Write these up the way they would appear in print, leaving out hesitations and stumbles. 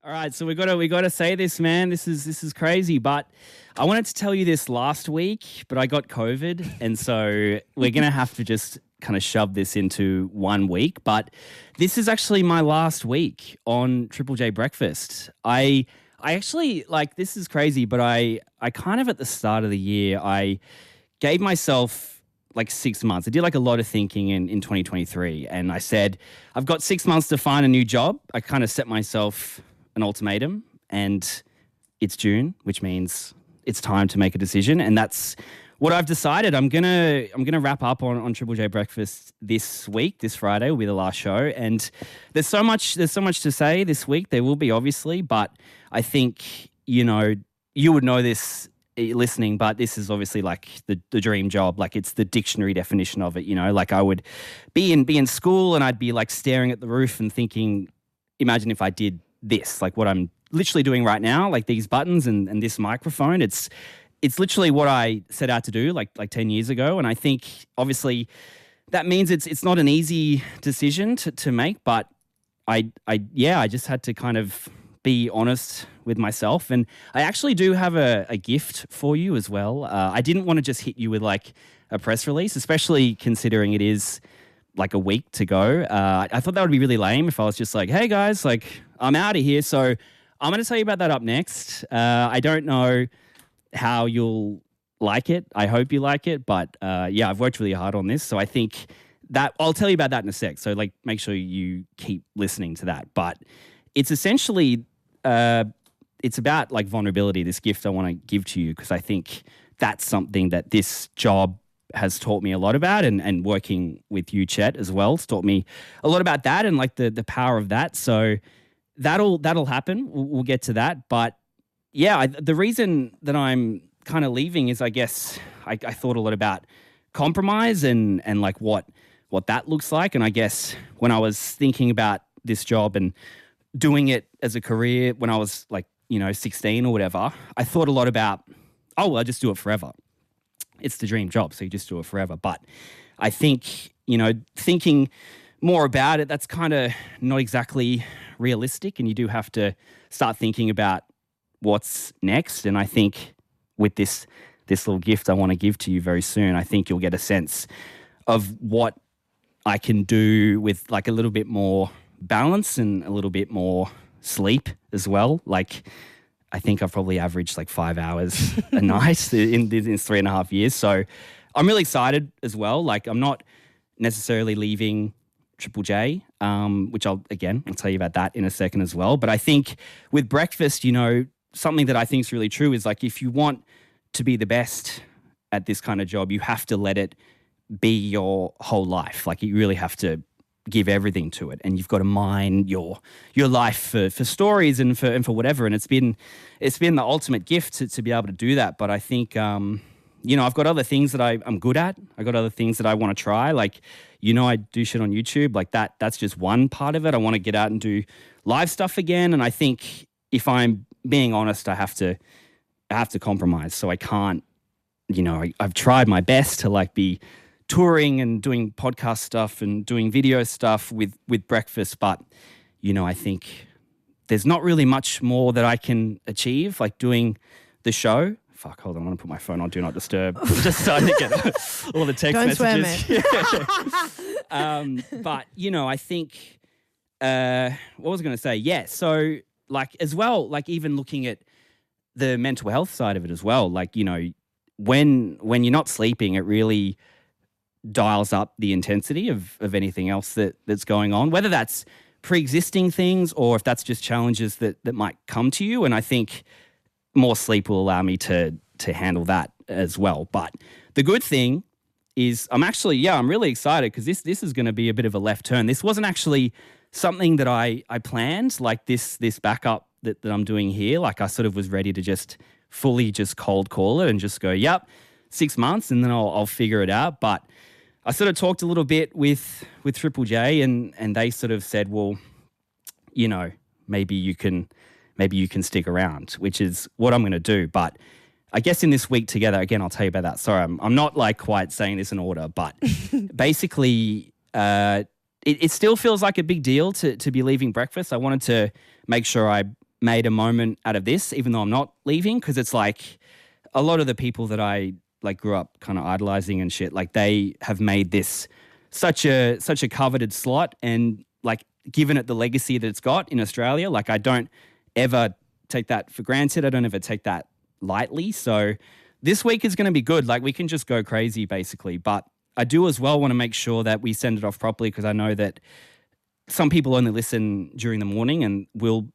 All right, so we got to say this, man. This is crazy, but I wanted to tell you this last week, but I got COVID, and so we're gonna have to just kind of shove this into 1 week. But this is actually my last week on Triple J Breakfast. I actually like this is crazy, but I kind of at the start of the year I gave myself like 6 months. I did like a lot of thinking in 2023, and I said I've got 6 months to find a new job. I kind of set myself an ultimatum, and it's June, which means it's time to make a decision, and that's what I've decided. I'm gonna wrap up on Triple J Breakfast this week. This Friday will be the last show, and there's so much to say this week. There will be, obviously, but I think you would know this listening, but this is obviously like the dream job. Like it's the dictionary definition of it. Like I would be in school and I'd be like staring at the roof and thinking, imagine if I did this, like what I'm literally doing right now, like these buttons and this microphone. It's literally what I set out to do like 10 years ago. And I think obviously that means it's not an easy decision to make, but I just had to kind of be honest with myself. And I actually do have a gift for you as well. I didn't want to just hit you with like a press release, especially considering it is like a week to go. I thought that would be really lame if I was just like, hey guys, like I'm out of here. So I'm going to tell you about that up next. I don't know how you'll like it. I hope you like it. But I've worked really hard on this. So I think that I'll tell you about that in a sec. So like make sure you keep listening to that. But it's essentially, it's about like vulnerability, this gift I want to give to you, because I think that's something that this job has taught me a lot about, and working with you, Chet, as well. It's taught me a lot about that and like the power of that. So that'll happen. We'll get to that. But yeah, the reason that I'm kind of leaving is I guess I thought a lot about compromise and like what that looks like. And I guess when I was thinking about this job and doing it as a career when I was like, 16 or whatever, I thought a lot about, I'll just do it forever. It's the dream job, so you just do it forever. But I think, thinking more about it, that's kind of not exactly realistic, and you do have to start thinking about what's next. And I think with this little gift I want to give to you very soon, I think you'll get a sense of what I can do with like a little bit more balance and a little bit more sleep as well. Like I think I've probably averaged like 5 hours a night in 3.5 years. So I'm really excited as well. Like I'm not necessarily leaving Triple J, which I'll tell you about that in a second as well. But I think with breakfast, something that I think is really true is like if you want to be the best at this kind of job, you have to let it be your whole life. Like you really have to give everything to it, and you've got to mine your life for stories and for whatever. And it's been the ultimate gift to be able to do that. But I think I've got other things that I'm good at. I got other things that I want to try. Like I do shit on YouTube. Like that's just one part of it. I want to get out and do live stuff again. And I think if I'm being honest, I have to compromise. So I can't. I've tried my best to like be touring and doing podcast stuff and doing video stuff with breakfast, but I think there's not really much more that I can achieve, like doing the show. Fuck, hold on, I'm gonna put my phone on Do Not Disturb. I'm just starting to get all the text Don't messages. Swear, mate. But I think what was I gonna say? Yeah, so like as well, like even looking at the mental health side of it as well, like when you're not sleeping, it really dials up the intensity of anything else that's going on, whether that's pre-existing things or if that's just challenges that might come to you. And I think more sleep will allow me to handle that as well. But the good thing is I'm really excited because this is going to be a bit of a left turn. This wasn't actually something that I planned, like this backup that I'm doing here. Like I sort of was ready to just fully just cold call it and just go, yep, 6 months and then I'll figure it out. But I sort of talked a little bit with Triple J and they sort of said, well, maybe you can stick around, which is what I'm going to do. But I guess in this week together, again, I'll tell you about that. Sorry, I'm not like quite saying this in order, but basically it still feels like a big deal to be leaving breakfast. I wanted to make sure I made a moment out of this, even though I'm not leaving, because it's like a lot of the people that I like grew up kind of idolizing and shit, like they have made this such a coveted slot and like given it the legacy that it's got in Australia. Like I don't ever take that for granted. I don't ever take that lightly. So this week is going to be good. Like we can just go crazy basically. But I do as well want to make sure that we send it off properly because I know that some people only listen during the morning and we'll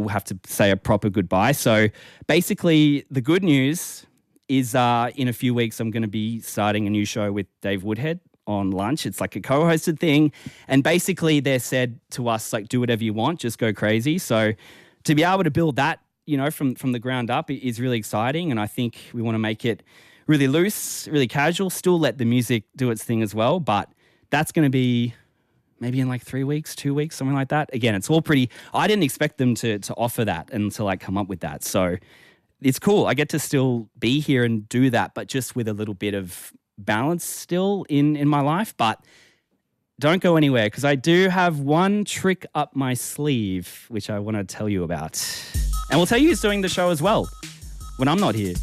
have to say a proper goodbye. So basically the good news is in a few weeks I'm going to be starting a new show with Dave Woodhead on Lunch. It's like a co-hosted thing. And basically they said to us, like, do whatever you want, just go crazy. So to be able to build that, from the ground up is really exciting. And I think we want to make it really loose, really casual, still let the music do its thing as well. But that's going to be maybe in like 3 weeks, 2 weeks, something like that. Again, it's all pretty, I didn't expect them to offer that and to like come up with that. So it's cool. I get to still be here and do that, but just with a little bit of balance still in my life. But don't go anywhere because I do have one trick up my sleeve, which I want to tell you about. And we'll tell you who's doing the show as well when I'm not here,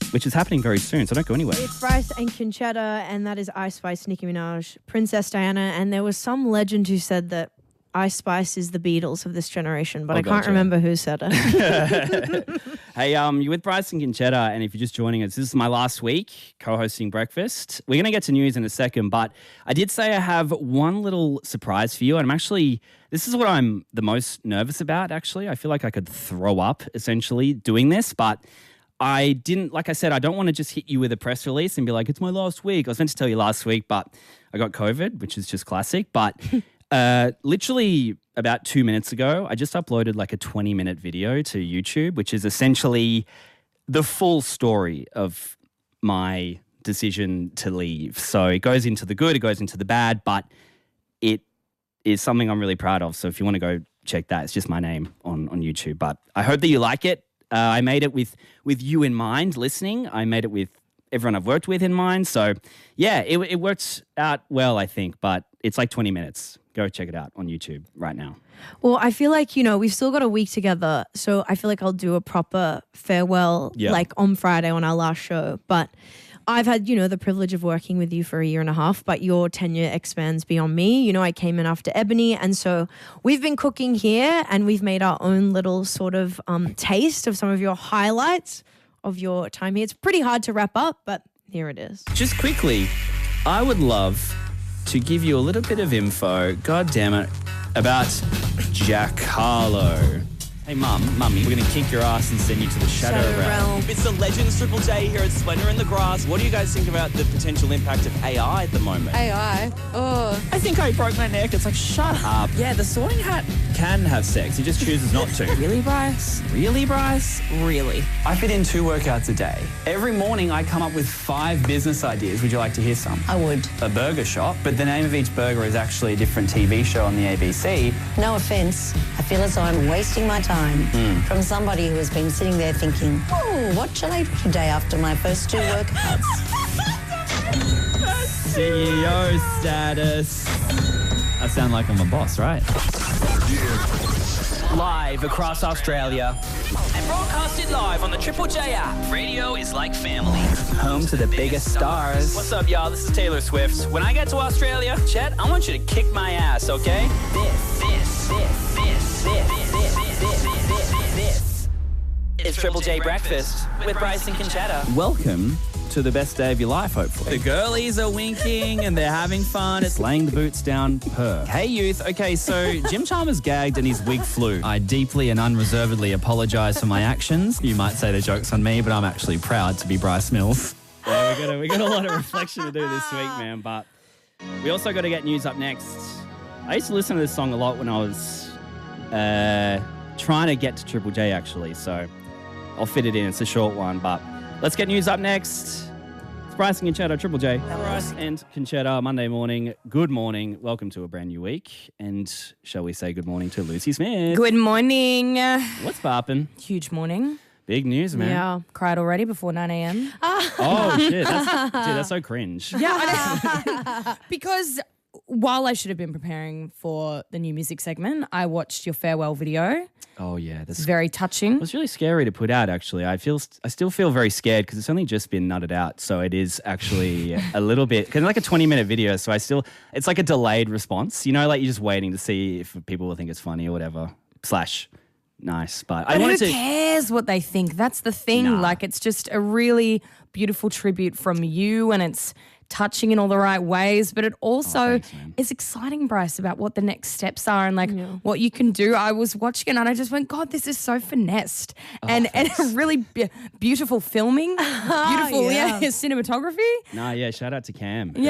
which is happening very soon, so don't go anywhere. It's Bryce and Conchetta, and that is Ice Spice, Nicki Minaj, Princess Diana, and there was some legend who said that Ice Spice is the Beatles of this generation, but I can't remember who said it. Hey, you're with Bryce and Conchetta, and if you're just joining us, this is my last week co-hosting breakfast. We're going to get to news in a second, but I did say I have one little surprise for you, and this is what I'm the most nervous about, actually. I feel like I could throw up, essentially, doing this, but I didn't, like I said, I don't want to just hit you with a press release and be like, it's my last week. I was meant to tell you last week, but I got COVID, which is just classic, but... literally about 2 minutes ago, I just uploaded like a 20-minute video to YouTube, which is essentially the full story of my decision to leave. So it goes into the good, it goes into the bad, but it is something I'm really proud of. So if you want to go check that, it's just my name on YouTube. But I hope that you like it. I made it with you in mind, listening. I made it with everyone I've worked with in mind. So yeah, it worked out well, I think, but it's like 20 minutes. Go check it out on YouTube right now. Well, I feel like, we've still got a week together. So I feel like I'll do a proper farewell, like on Friday on our last show. But I've had, the privilege of working with you for 1.5 years, but your tenure expands beyond me. I came in after Ebony. And so we've been cooking here and we've made our own little sort of taste of some of your highlights of your time here. It's pretty hard to wrap up, but here it is. Just quickly, I would love to give you a little bit of info, God damn it, about Jack Harlow. Hey, Mummy, we're going to kick your ass and send you to the Shadow Realm. It's the Legends Triple J here at Splendor in the Grass. What do you guys think about the potential impact of AI at the moment? AI? Oh. I think I broke my neck. It's like, shut up. Yeah, the Sorting Hat can have sex. He just chooses not to. Really, Bryce? Really, Bryce? Really? I fit in 2 workouts a day. Every morning I come up with 5 business ideas. Would you like to hear some? I would. A burger shop, but the name of each burger is actually a different TV show on the ABC. No offence, I feel as though I'm wasting my time from somebody who has been sitting there thinking, oh, what shall I do today after my first 2 workouts? CEO status. I sound like I'm a boss, right? Live across Australia. And broadcasted live on the Triple J app. Radio is like family. Home to the biggest stars. What's up, y'all? This is Taylor Swift. When I get to Australia, Chet, I want you to kick my ass, okay? This is Triple J Breakfast with Bryce and Conchetta. Welcome to the best day of your life, hopefully. The girlies are winking and they're having fun. It's laying the boots down per. Hey, youth. Okay, so Jim Chalmers gagged and his wig flew. I deeply and unreservedly apologise for my actions. You might say the joke's on me, but I'm actually proud to be Bryce Mills. Yeah, we got a lot of reflection to do this week, man, but we also got to get news up next. I used to listen to this song a lot when I was trying to get to Triple J, actually, so I'll fit it in. It's a short one, but let's get news up next. It's Bryce and Conchetta, Triple J. Bryce and Conchetta, Monday morning. Good morning. Welcome to a brand new week. And shall we say good morning to Lucy Smith? Good morning. What's poppin'? Huge morning. Big news, man. Yeah. Cried already before 9 a.m. Oh, shit. That's so cringe. Yeah. Because while I should have been preparing for the new music segment, I watched your farewell video. Oh yeah, It's very touching. It was really scary to put out, actually. I still feel very scared because it's only just been nutted out. So it is actually a little bit, because like a 20-minute video. So it's like a delayed response. You know, like you're just waiting to see if people will think it's funny or whatever. / nice. But I wanted who to. cares what they think? That's the thing. Nah. Like, it's just a really beautiful tribute from you, and it's touching in all the right ways, but it also is exciting, Bryce, about what the next steps are and like what you can do. I was watching it and I just went, God, this is so finessed and really beautiful filming, beautiful cinematography. Shout out to Cam who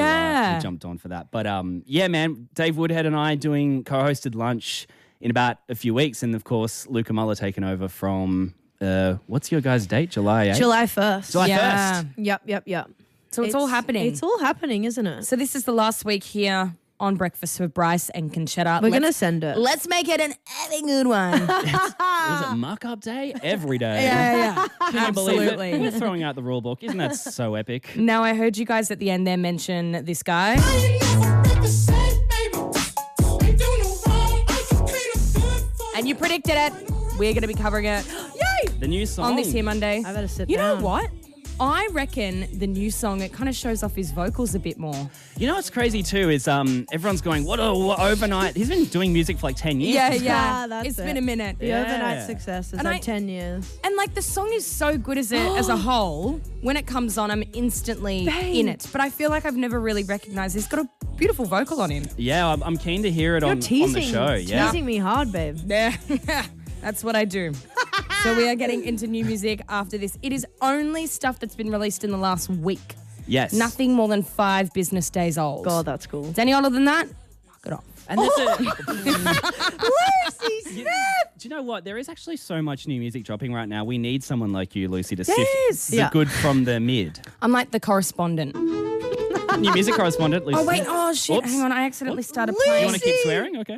jumped on for that. But man, Dave Woodhead and I doing co-hosted lunch in about a few weeks, and of course Luca Muller taking over from what's your guys' date? July 8th? July 1st. July 1st. Yep. So it's all happening. It's all happening, isn't it? So this is the last week here on Breakfast with Bryce and Conchetta. We're going to send it. Let's make it an effing good one. Is it muck-up day? Every day. Yeah. Can you believe Absolutely. it? We're throwing out the rule book. Isn't that so epic? Now, I heard you guys at the end there mention this guy. And you predicted it. We're going to be covering it. Yay! The new song. On this here Monday. I better sit You down. know what? I reckon the new song, it kind of shows off his vocals a bit more. You know what's crazy too is everyone's going, what overnight? He's been doing music for like 10 years. Yeah, that's It's it. been a minute. The overnight success is And like 10 years. And like the song is so good as a whole. When it comes on, I'm instantly in it. But I feel like I've never really recognised he's got a beautiful vocal on him. Yeah, I'm keen to hear it You're on the show. Yeah. teasing me hard, babe. Yeah, that's what I do. So we are getting into new music after this. It is only stuff that's been released in the last week. Yes. Nothing more than 5 business days old. God, that's cool. It's any older than that? Fuck it off. And that's it. Lucy Smith! Do you know what? There is actually so much new music dropping right now. We need someone like you, Lucy, to Yes. sift the Yeah. good from the mid. I'm like the correspondent. New music correspondent, Lucy. Oh wait! Oh shit! Oops. Hang on, I accidentally started You playing. want to keep swearing? Okay.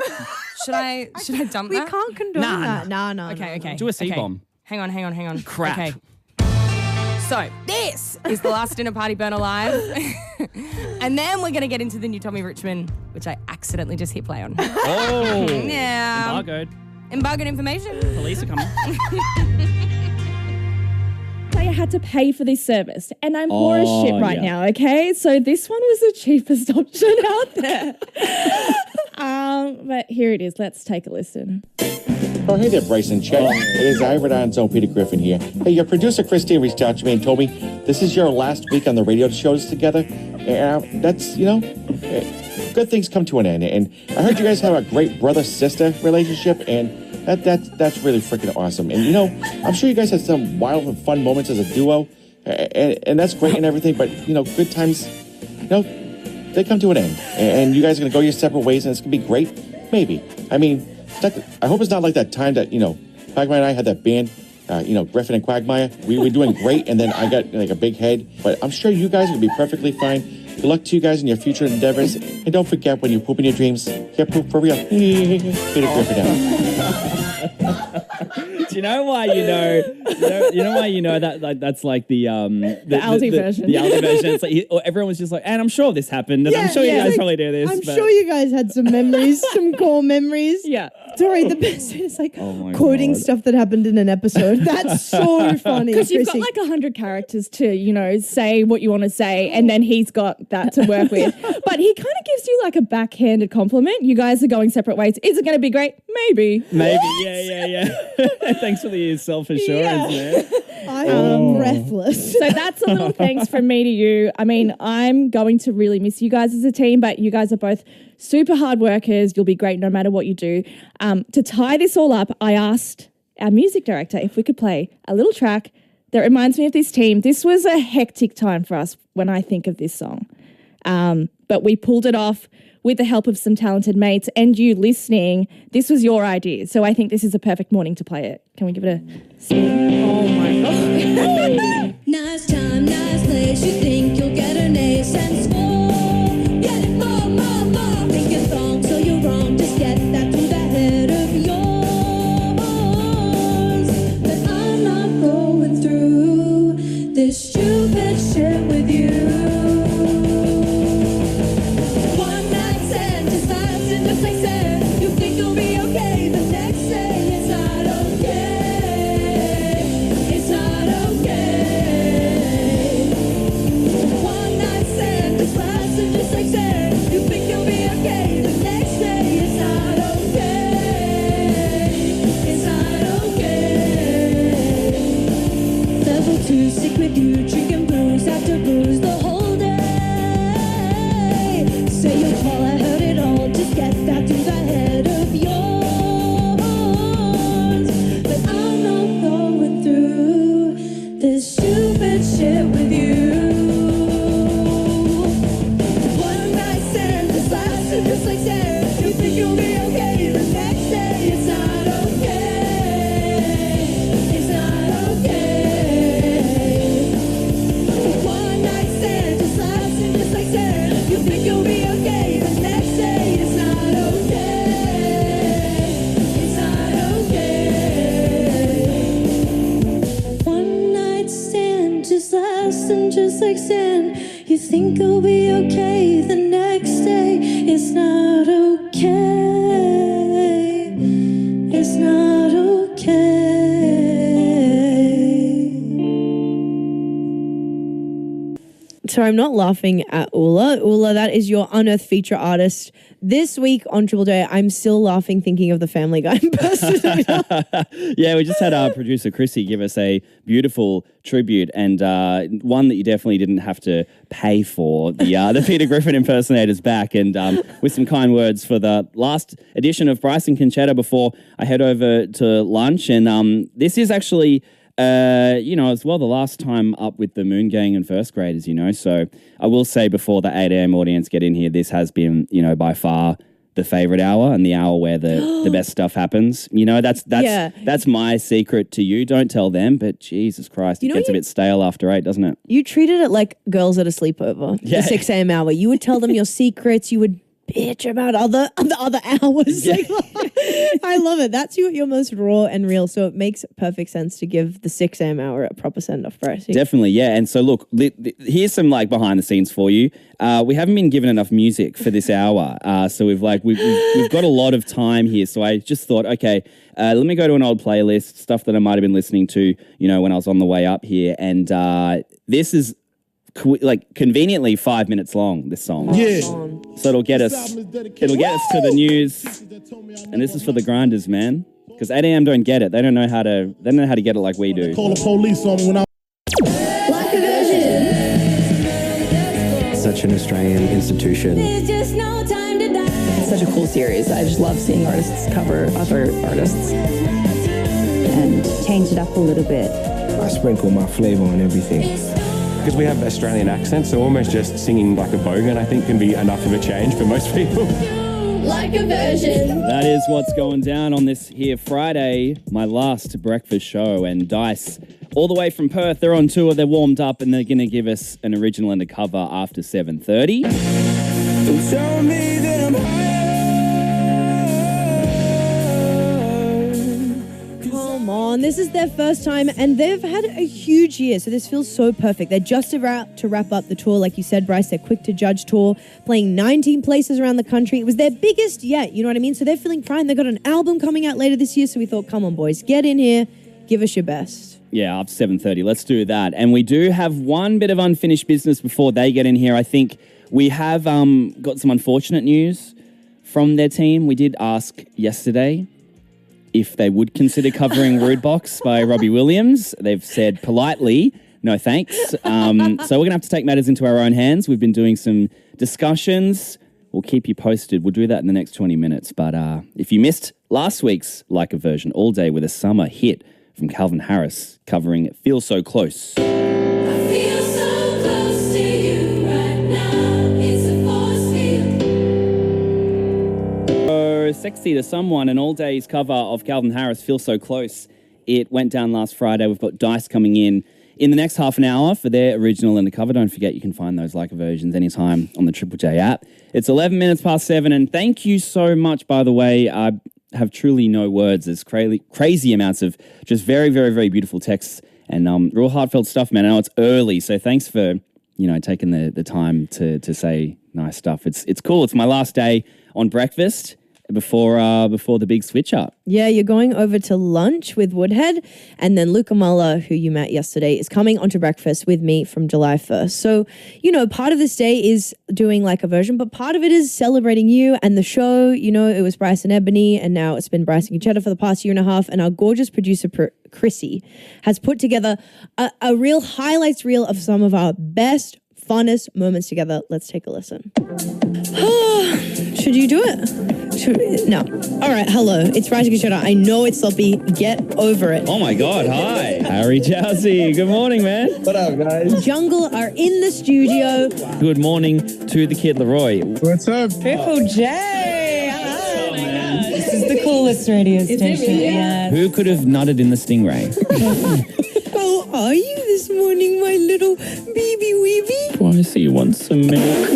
Should I dump We that? can't condone that. No. Okay. Do a C-bomb. Hang on. Crap. Okay. So this is the last dinner party burn alive, and then we're gonna get into the new Tommy Richmond, which I accidentally just hit play on. Oh. Yeah. Embargoed information. Police are coming. I had to pay for this service and I'm poor as shit right now, okay? So this one was the cheapest option out there. But here it is. Let's take a listen. Oh, hey there, Bryce and Chet. It is Ira Don's own Peter Griffin here. Hey, your producer, Christine, reached out to me and told me this is your last week on the radio shows together. That's, good things come to an end. And I heard you guys have a great brother-sister relationship, and that's really freaking awesome. And, I'm sure you guys had some wild and fun moments as a duo, and that's great and everything, but, good times, they come to an end. And you guys are going to go your separate ways, and it's going to be great. Maybe. I mean, I hope it's not like that time that, Quagmire and I had that band, Griffin and Quagmire. We were doing great, and then I got like a big head. But I'm sure you guys will be perfectly fine. Good luck to you guys in your future endeavors. And don't forget, when you poop in your dreams, you poop for real. Peter Griffin out. Do you know why that's like the Aldi version. The Aldi version. It's like everyone was just like, and I'm sure this happened, and I'm sure you guys probably do this. I'm sure you guys had some memories, some core memories. Yeah. Sorry, the best is like my quoting God. stuff that happened in an episode. That's so funny. Because you've got Chrissy. like 100 characters to, say what you want to say, and then he's got that to work with. But he kind of gives you like a backhanded compliment. You guys are going separate ways. Is it going to be great? Maybe. Yeah. Thanks for the self-assurance, man. I am breathless. So that's a little thanks from me to you. I mean, I'm going to really miss you guys as a team, but you guys are both super hard workers. You'll be great no matter what you do. To tie this all up, I asked our music director if we could play a little track that reminds me of this team. This was a hectic time for us when I think of this song. But we pulled it off with the help of some talented mates and you listening. This was your idea. So I think this is a perfect morning to play it. Can we give it a spin? Oh my God. Nice time, nice place. You think you'll get an A since four. Get it more. Think you're wrong, so you're wrong. Just get that through the head of yours. But I'm not going through this stupid shit with you. One night stand. too sick with you, drinking booze after booze the whole day. Say you'll call, I heard it all, just get that through the head of yours. But I'm not going through this stupid shit with you. One night stand, this last and just like said, you think you'll be okay, the next day it's not okay. It's not okay. One night stand, just last and just like said, you think you'll be okay, the next day it's not okay. It's not okay. One night stand, just last and just like sand. You think you'll be okay, the next day it's not okay. It's not okay. So I'm not laughing at Ula. Ula, that is your Unearthed feature artist. This week on Triple J, I'm still laughing thinking of the Family Guy impersonator. Yeah, we just had our producer Chrissy give us a beautiful tribute, and one that you definitely didn't have to pay for. The Peter Griffin impersonator's back, and with some kind words for the last edition of Bryce and Conchetta before I head over to lunch. And this is actually, as well, the last time up with the Moon Gang and first graders, So I will say before the 8 a.m. audience get in here, this has been, by far the favorite hour and the hour where the best stuff happens. That's my secret to you. Don't tell them, but Jesus Christ, it gets a bit stale after 8, doesn't it? You treated it like girls at a sleepover, the 6 a.m. hour. You would tell them your secrets. You would bitch about other hours. Yeah. I love it. That's your most raw and real. So it makes perfect sense to give the 6 a.m. hour a proper send-off, Bryce. Definitely, yeah. And so look, here's some behind the scenes for you. We haven't been given enough music for this hour, so we've got a lot of time here. So I just thought, okay, let me go to an old playlist, stuff that I might have been listening to, when I was on the way up here, and this is conveniently 5 minutes long, this song. Yeah. So it'll get us to the news, and this is for the grinders, man. Because 8 a.m. don't get it. They don't know how to get it like we do. Call the police on me when I. Such an Australian institution. There's just no time to die. It's such a cool series. I just love seeing artists cover other artists and change it up a little bit. I sprinkle my flavour on everything. Because we have Australian accents, so almost just singing like a bogan, I think, can be enough of a change for most people. Like a version. That is what's going down on this here Friday, my last breakfast show. And Dice, all the way from Perth, they're on tour, they're warmed up, and they're going to give us an original and a cover after 7:30. Don't tell me that I'm Come on, this is their first time and they've had a huge year, so this feels so perfect. They're just about to wrap up the tour, like you said, Bryce, their Quick to Judge tour, playing 19 places around the country. It was their biggest yet, you know what I mean? So they're feeling fine. They got an album coming out later this year, so we thought, come on, boys, get in here, give us your best. Yeah, up to 7:30. Let's do that. And we do have one bit of unfinished business before they get in here. I think we have got some unfortunate news from their team. We did ask yesterday if they would consider covering Rude Box by Robbie Williams. They've said politely, no thanks. So we're going to have to take matters into our own hands. We've been doing some discussions. We'll keep you posted. We'll do that in the next 20 minutes. But if you missed last week's Like a Version All Day with a summer hit from Calvin Harris covering Feel So Close. Sexy to someone, an all day's cover of Calvin Harris, Feel So Close. It went down last Friday. We've got Dice coming in the next half an hour for their original and the cover. Don't forget you can find those Like a Versions anytime on the Triple J app. It's 11 minutes past 7, and thank you so much, by the way. I have truly no words. There's crazy amounts of just very, very, very beautiful texts and real heartfelt stuff, man. I know it's early, so thanks for taking the time to say nice stuff. It's cool. It's my last day on breakfast. before the big switch up. Yeah, you're going over to lunch with Woodhead, and then Luca Muller, who you met yesterday, is coming onto breakfast with me from July 1st. So, part of this day is doing like a version, but part of it is celebrating you and the show. It was Bryce and Ebony, and now it's been Bryce and Conchetta for the past year and a half, and our gorgeous producer, Chrissy, has put together a real highlights reel of some of our best, funnest moments together. Let's take a listen. Should you do it? No. All right, hello. It's Bryce and Conchetta. I know it's sloppy. Get over it. Oh my God, hi. Harry Chelsea. Good morning, man. What up, guys? Jungle are in the studio. Good morning to the kid Leroy. What's up? Triple J. This is the coolest radio station. Yeah. Who could have nutted in the Stingray? How are you this morning, my little baby weeby? Bryce, you want some milk?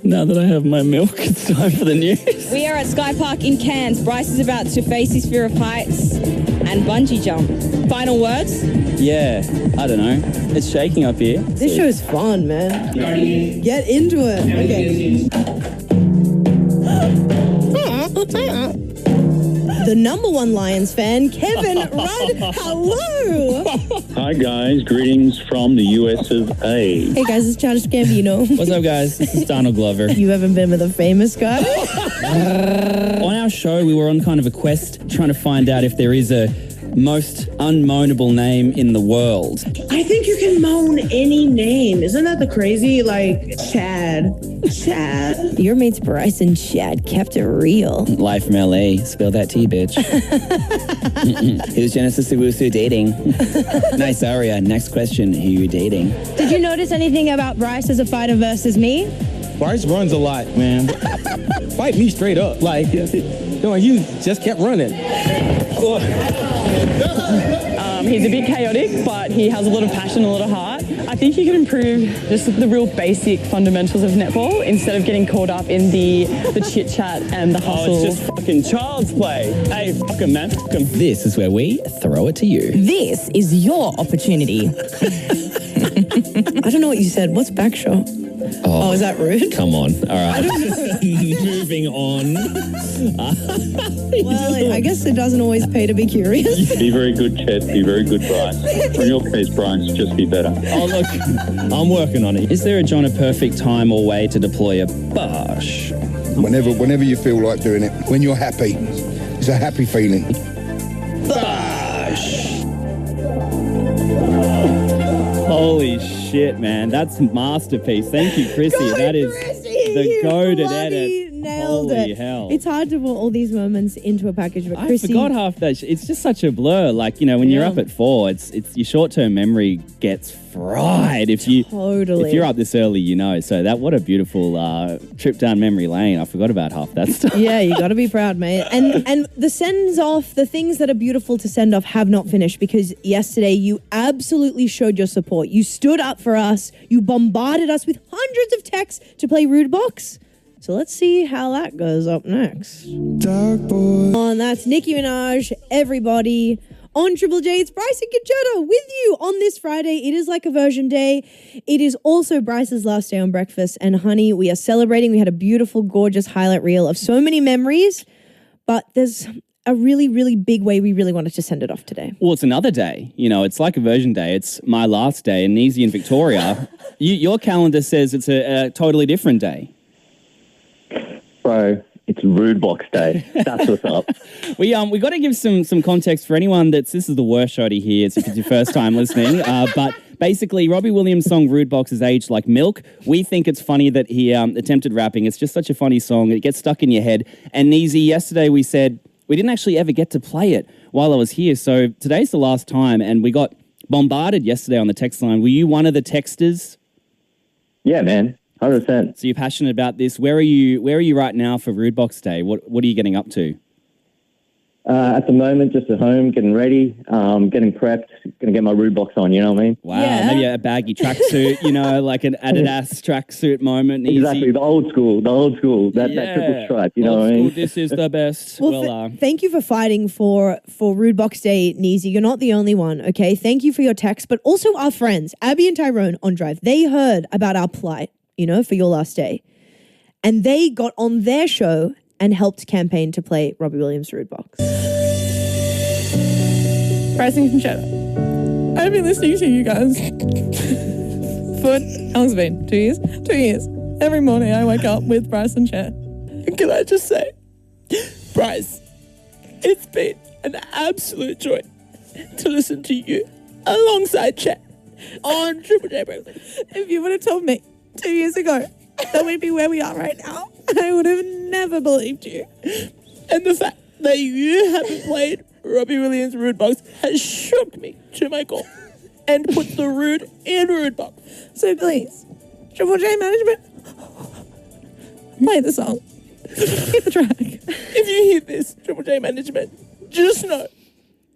Now that I have my milk, it's time for the news. We are at Sky Park in Cairns. Bryce is about to face his fear of heights and bungee jump. Final words? Yeah, I don't know. It's shaking up here. This show's fun, man. Get into it. Okay. The number one Lions fan, Kevin Rudd. Hello. Hi, guys. Greetings from the US of A. Hey, guys, it's Childish Gambino. What's up, guys? This is Donald Glover. You haven't been with a famous guy? On our show, we were on kind of a quest trying to find out if there is a most unmoanable name in the world. I think you can moan any name. Isn't that the crazy, Chad? Your mates Bryce and Chad kept it real. Live from LA. Spill that tea, bitch. Who's Genesis Owusu dating? Nice aria. Next question. Who you dating? Did you notice anything about Bryce as a fighter versus me? Bryce runs a lot, man. Fight me straight up. You just kept running. He's a bit chaotic, but he has a lot of passion, a lot of heart. I think he could improve just the real basic fundamentals of netball instead of getting caught up in the chit-chat and the hustle. Oh, it's just fucking child's play. Hey, fuck him, man. Fuck him. This is where we throw it to you. This is your opportunity. I don't know what you said. What's back show? Oh, is that rude? Come on. All right. I don't know. Moving on. Well, I guess it doesn't always pay to be curious. Be very good, Chet. Be very good, Bryce. In your case, Bryce, just be better. Oh, look, I'm working on it. Is there a John a perfect time or way to deploy a bosh? Whenever you feel like doing it. When you're happy. It's a happy feeling. Bosh. Holy shit, man. That's masterpiece. Thank you, Chrissy. That is the goated edit. Nailed Holy it. hell. It's hard to put all these moments into a package, but Chrissy... I forgot half that. It's just such a blur. When you're up at 4, it's your short-term memory gets fried if you're up this early, So what a beautiful trip down memory lane. I forgot about half that stuff. Yeah, you got to be proud, mate. And the sends off, the things that are beautiful to send off have not finished, because yesterday you absolutely showed your support. You stood up for us. You bombarded us with hundreds of texts to play Rude Box. So let's see how that goes up next. Dark boy. And that's Nicki Minaj, everybody. On Triple J, it's Bryce and Conchetta with you on this Friday. It is like a version day. It is also Bryce's last day on breakfast. And honey, we are celebrating. We had a beautiful, gorgeous highlight reel of so many memories. But there's a really, really big way we really wanted to send it off today. Well, it's another day. It's like a version day. It's my last day in Easy in Victoria. Your calendar says it's a totally different day. Bro, it's Rude Box Day. That's what's up. We got to give some context for anyone this is the worst show to hear if it's your first time listening. But basically, Robbie Williams' song Rude Box is aged like milk. We think it's funny that he attempted rapping. It's just such a funny song. It gets stuck in your head. And Neezy, yesterday we said we didn't actually ever get to play it while I was here. So today's the last time, and we got bombarded yesterday on the text line. Were you one of the texters? Yeah, man. 100%. So you're passionate about this. Where are you right now for Rude Box Day? What are you getting up to? At the moment, just at home, getting ready, getting prepped, going to get my Rude Box on, you know what I mean? Wow, maybe a baggy tracksuit, like an Adidas tracksuit moment. Easy. Exactly, the old school, that triple stripe, you know what I mean? This is the best. Thank you for fighting for Rude Box Day, Neezy. You're not the only one, okay? Thank you for your text, but also our friends, Abby and Tyrone on Drive. They heard about our plight, for your last day. And they got on their show and helped campaign to play Robbie Williams' Rude Box. Bryce and Conchetta. I've been listening to you guys for, how long has it been? 2 years? 2 years. Every morning I wake up with Bryce and Chet. And can I just say, Bryce, it's been an absolute joy to listen to you alongside Chet on Triple J Breakfast. If you would have told me 2 years ago that we'd be where we are right now, I would have never believed you. And the fact that you haven't played Robbie Williams' Rude Box has shook me to my core and put the rude in Rude Box. So please, Triple J management, play the song. Hit the track. If you hear this, Triple J management, just know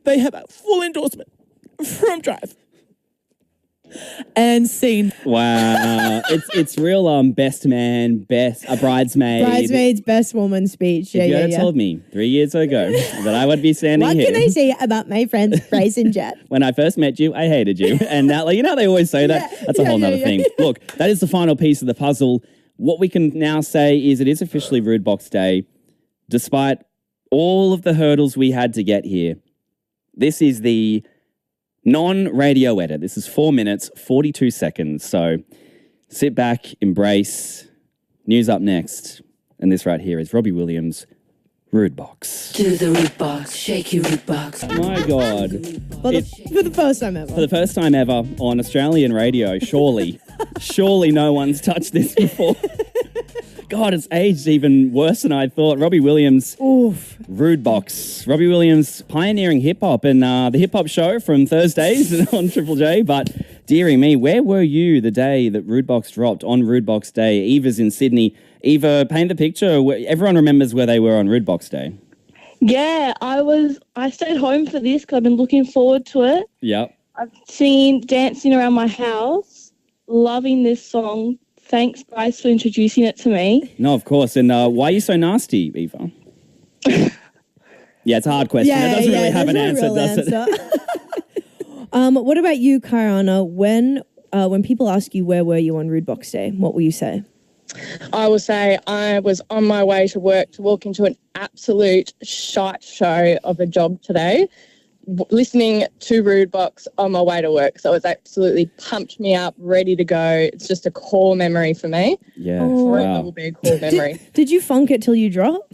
they have a full endorsement from Drive. And scene. Wow. it's real best man, best bridesmaid. Bridesmaid's best woman speech. If you had told me 3 years ago that I would be standing what here. What can I say about my friends Bryce and Jet? When I first met you, I hated you. And now, like, you know, they always say that. That's a whole nother thing. Look, that is the final piece of the puzzle. What we can now say is it is officially Rude Box Day. Despite all of the hurdles we had to get here, this is the non-radio edit. This is 4 minutes, 42 seconds. So sit back, embrace. News up next. And this right here is Robbie Williams' Rude Box. Do the Rude Box, shake your Rude Box. My God. For the first time ever. For the first time ever on Australian radio, surely. Surely no one's touched this before. God, it's aged even worse than I thought. Robbie Williams, Rude Box. Robbie Williams pioneering hip-hop and the hip-hop show from Thursdays on Triple J. But, dearie me, where were you the day that Rude Box dropped on Rude Box Day? Eva's in Sydney. Eva, paint the picture. Everyone remembers where they were on Rude Box Day. Yeah, I stayed home for this because I've been looking forward to it. Yep. I've seen dancing around my house, loving this song. Thanks, Bryce, for introducing it to me. No, of course. And why are you so nasty, Eva? Yeah, it's a hard question. It doesn't really have an answer, does it? What about you, Kariana? When people ask you where were you on Rude Box Day, what will you say? I will say I was on my way to work to walk into an absolute shite show of a job today, listening to Rude Box on my way to work. So it's absolutely pumped me up, ready to go. It's just a core memory for me. Yeah. Forever will be a core memory. Did you funk it till you drop?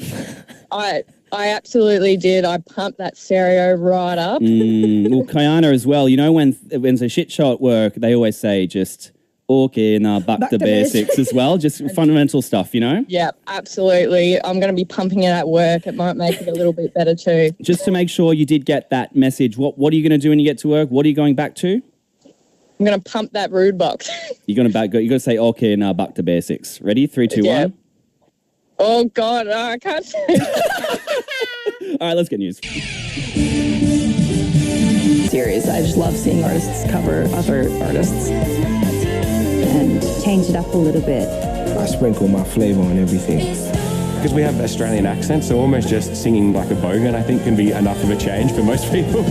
I absolutely did. I pumped that stereo right up. Well, Kayana as well. You know, when it's a shit show at work, they always say just okay, back to basics as well. Just fundamental stuff, you know? Yeah, absolutely. I'm going to be pumping it at work. It might make it a little bit better too. Just to make sure you did get that message, what are you going to do when you get to work? What are you going back to? I'm going to pump that Rude Box. You're going to say okay, back to basics. Ready? 3, 2, 1. Oh, God, no, I can't say All right, let's get news. Series. I just love seeing artists cover other artists and change it up a little bit. I sprinkle my flavor on everything. Because we have Australian accents, so almost just singing like a bogan, I think, can be enough of a change for most people.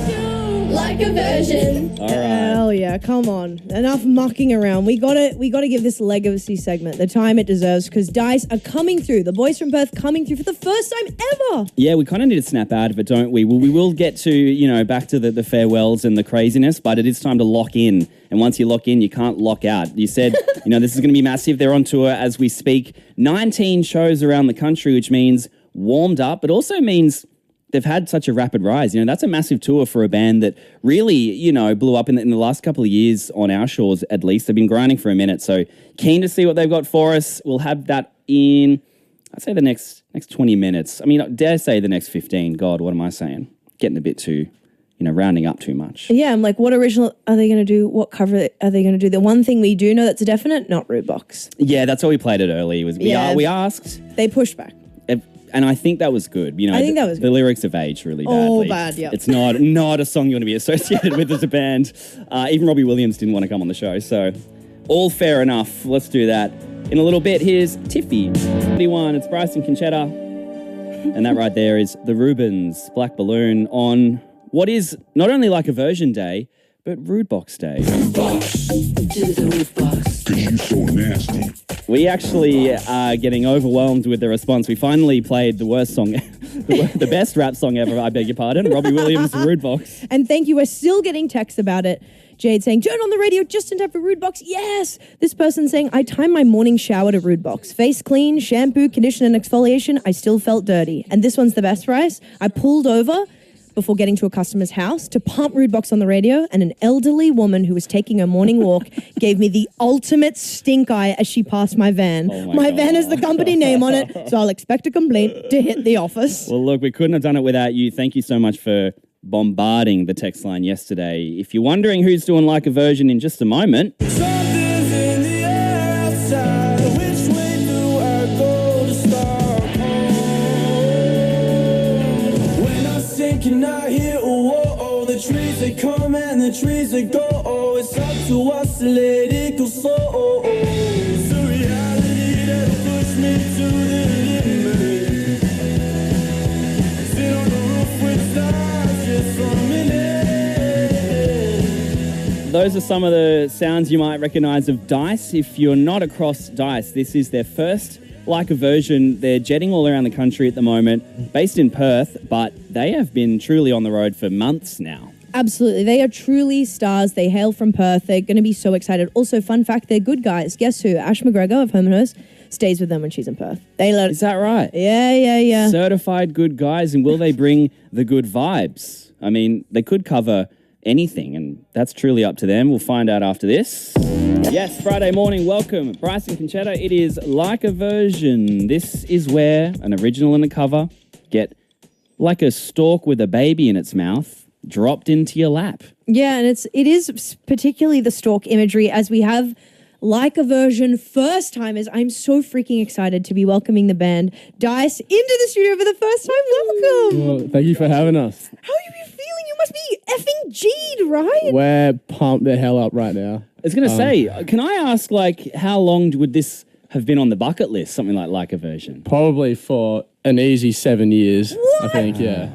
Like a version. All right. Hell yeah, come on. Enough mucking around. We gotta give this legacy segment the time it deserves because Dice are coming through. The boys from Perth coming through for the first time ever. Yeah, we kind of need to snap out of it, don't we? Well, we will get to, back to the farewells and the craziness, but it is time to lock in. And once you lock in, you can't lock out. You said, this is going to be massive. They're on tour as we speak. 19 shows around the country, which means warmed up, but also means they've had such a rapid rise. That's a massive tour for a band that really, blew up in the last couple of years on our shores, at least. They've been grinding for a minute. So keen to see what they've got for us. We'll have that in, I'd say the next 20 minutes. I mean, I dare say the next 15. God, what am I saying? Getting a bit too, rounding up too much. Yeah, I'm like, what original are they going to do? What cover are they going to do? The one thing we do know that's a definite, not Rude Box. Yeah, that's why we played it early. We asked. They pushed back. And I think that was good. I think that was good. The lyrics have aged really badly. Oh, bad, yeah. It's not a song you want to be associated with as a band. Even Robbie Williams didn't want to come on the show. So all fair enough. Let's do that. In a little bit, here's Tiffy. 21, it's Bryce and Conchetta. And that right there is the Rubens Black Balloon on what is not only like a version day, but Rude Box Day. Rude Box. Do the Rude Box. 'Cause you so nasty. We actually are getting overwhelmed with the response. We finally played the worst song, the best rap song ever, I beg your pardon, Robbie Williams' Rude Box. And thank you. We're still getting texts about it. Jade saying, Joan on the radio, just in time for Rude Box. Yes. This person saying, I time my morning shower to Rude Box. Face clean, shampoo, condition, and exfoliation. I still felt dirty. And this one's the best price. I pulled over before getting to a customer's house to pump Rude Box on the radio, and an elderly woman who was taking her morning walk gave me the ultimate stink eye as she passed my van. My van has the company name on it, so I'll expect a complaint to hit the office. Well, look, we couldn't have done it without you. Thank you so much for bombarding the text line yesterday. If you're wondering who's doing like a version in just a moment. Something's in the air outside. Which way do I go to start home? When I sink and I hear the trees they come and the trees they go. It's up to us to let it go slow. It's the reality that'll push me to the limit. Sit on the roof with stars just for a minute. Those are some of the sounds you might recognise of Dice. If you're not across Dice, this is their first like a version. They're jetting all around the country at the moment, based in Perth, but they have been truly on the road for months now. Absolutely. They are truly stars. They hail from Perth. They're going to be so excited. Also, fun fact, they're good guys. Guess who? Ash McGregor of Home and Hers stays with them when she's in Perth. Is that right? Yeah. Certified good guys, and will they bring the good vibes? I mean, they could cover anything, and that's truly up to them. We'll find out after this. Yes, Friday morning, welcome, Bryce and Conchetta. It is like a version. This is where an original and a cover get like a stork with a baby in its mouth dropped into your lap. Yeah, and it is particularly the stork imagery, as we have like a version first timers. I'm so freaking excited to be welcoming the band Dice into the studio for the first time. Welcome. Well, thank you for having us. How are you feeling? You must be effing G'd, right? We're pumped the hell up right now. I was going to say, can I ask, like, how long would this have been on the bucket list, something like a version? Probably for an easy 7 years, I think, yeah.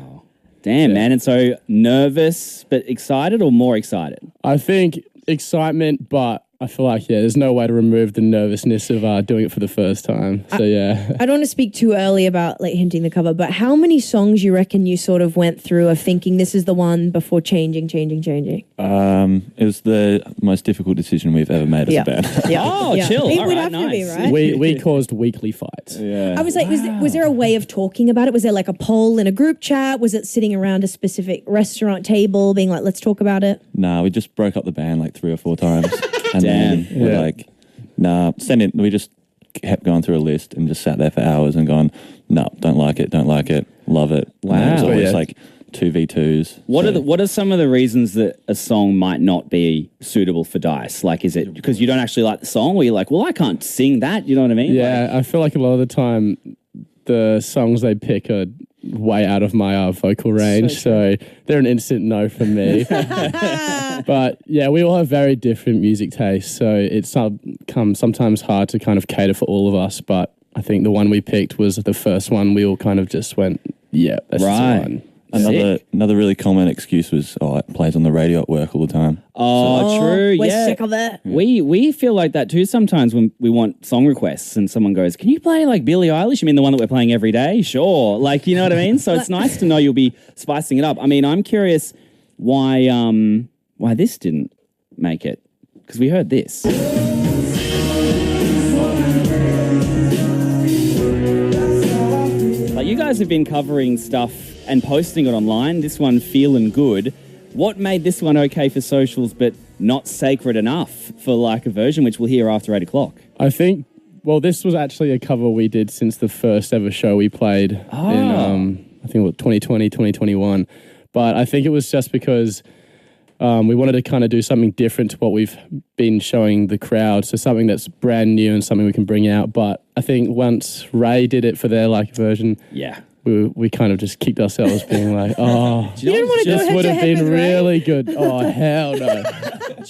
Damn, man. And so nervous but excited, or more excited? I think excitement, but I feel like, there's no way to remove the nervousness of doing it for the first time. So, yeah. I don't want to speak too early about like hinting the cover, but how many songs you reckon you sort of went through of thinking this is the one before changing? It was the most difficult decision we've ever made as a band. Chill. It All would right, have nice. to be, right? We caused weekly fights. Yeah. I was like, was there a way of talking about it? Was there like a poll in a group chat? Was it sitting around a specific restaurant table being like, let's talk about it? Nah, we just broke up the band like 3 or 4 times. And then we're like, nah, send it. We just kept going through a list and just sat there for hours and gone, no, don't like it, love it. Wow. And it was always like 2v2s. What are some of the reasons that a song might not be suitable for Dice? Like, is it because you don't actually like the song, or you're like, well, I can't sing that, you know what I mean? Yeah, I feel like a lot of the time the songs they pick are way out of my vocal range, so they're an instant no from me. But yeah, we all have very different music tastes, so it's sometimes hard to kind of cater for all of us, but I think the one we picked was the first one. We all kind of just went, yeah, that's the one. Another really common excuse was, it plays on the radio at work all the time. Oh, true. We're yeah. sick of it. We feel like that too sometimes when we want song requests and someone goes, can you play like Billie Eilish? You mean the one that we're playing every day? Sure. Like, you know what I mean? So it's nice to know you'll be spicing it up. I mean, I'm curious why this didn't make it, because we heard this. Like, you guys have been covering stuff and posting it online. This one, Feelin' Good. What made this one okay for socials but not sacred enough for like a version, which we'll hear after 8 o'clock? I think, this was actually a cover we did since the first ever show we played in, I think, 2020, 2021. But I think it was just because we wanted to kind of do something different to what we've been showing the crowd. So something that's brand new and something we can bring out. But I think once Ray did it for their like version, we kind of just kicked ourselves being like, this would have been really good. Oh, hell no.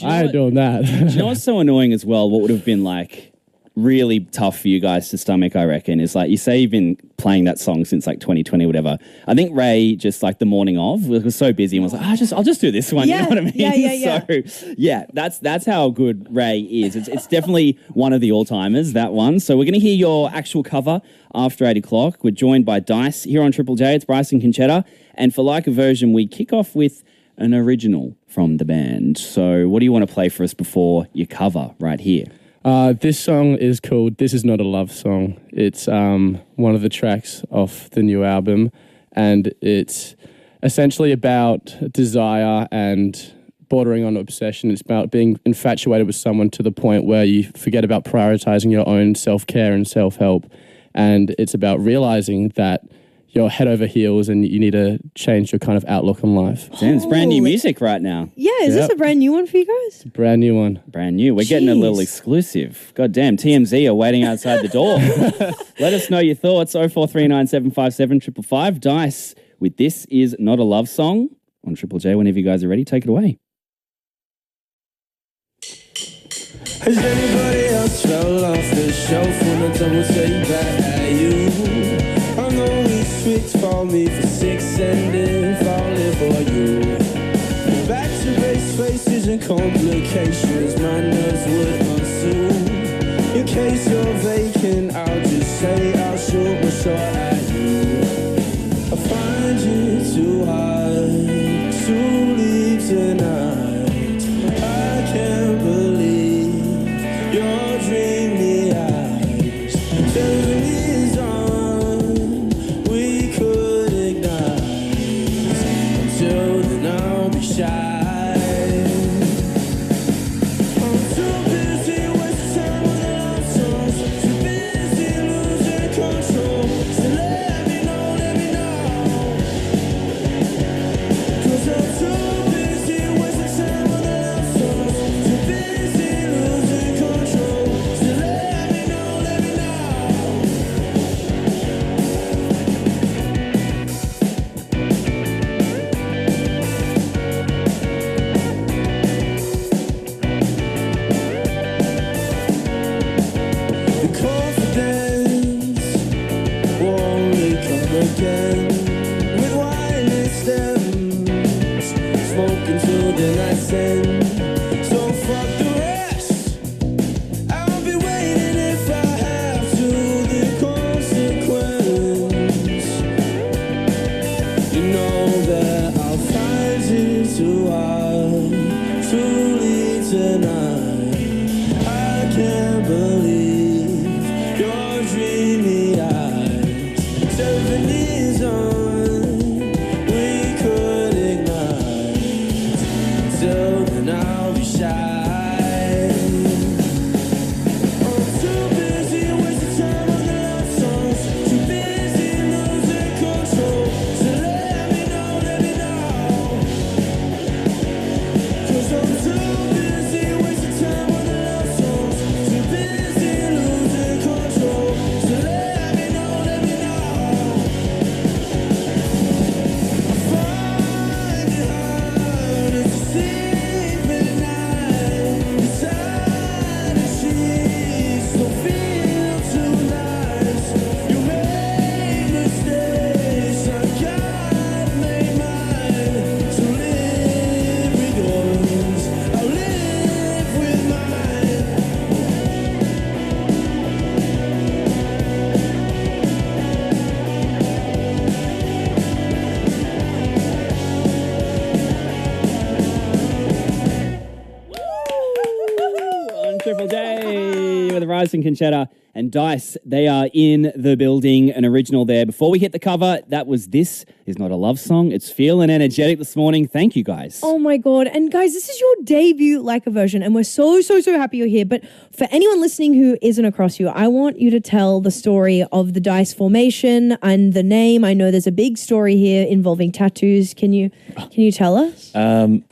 I ain't doing that. Do you know what's so annoying as well? What would have been like really tough for you guys to stomach, I reckon, is like, you say you've been playing that song since like 2020 or whatever. I think Ray just like the morning of was so busy and was like, I'll just do this one. You know what I mean? Yeah. So yeah, that's how good Ray is. It's definitely one of the all-timers, that one. So we're going to hear your actual cover after 8 o'clock. We're joined by Dice here on Triple J. It's Bryce and Conchetta. And for Like a Version, we kick off with an original from the band. So what do you want to play for us before your cover right here? This song is called This Is Not a Love Song. It's one of the tracks off the new album, and it's essentially about desire and bordering on obsession. It's about being infatuated with someone to the point where you forget about prioritizing your own self-care and self-help, and it's about realizing that you're head over heels and you need to change your kind of outlook on life. Damn, it's brand new music right now. Yeah, is this a brand new one for you guys? Brand new one. Brand new. We're getting a little exclusive. God damn, TMZ are waiting outside the door. Let us know your thoughts. 0439 757 555. Dice with This Is Not a Love Song on Triple J. Whenever you guys are ready, take it away. Has anybody else fell off the shelf when the double take back at you? I know each week's for me for 6 and then falling for you. Back to base faces and complications, my nerves would ensue. In case you're vacant, I'll just say I'll shoot my shot at you. I find you too hard to leave tonight. I can't believe your dreamy eyes. Journey's on, we could ignite. Until then I'll be shy. Bryce and Conchetta and Dice, they are in the building, an original there. Before we hit the cover, that was This Is Not a Love Song. It's feeling energetic this morning. Thank you, guys. Oh my God. And guys, this is your debut Like a Version, and we're so happy you're here. But for anyone listening who isn't across you, I want you to tell the story of the Dice formation and the name. I know there's a big story here involving tattoos. Can you tell us? Well,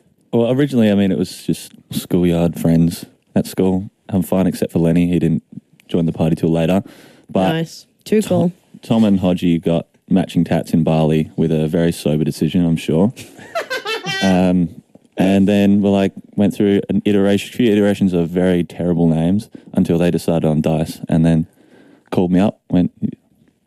originally, I mean, it was just schoolyard friends at school. I'm fine, except for Lenny. He didn't join the party till later. But nice. Too cool. Tom and Hodgie got matching tats in Bali with a very sober decision, I'm sure. And And then we went through a few iterations of very terrible names until they decided on Dice, and then called me up, went,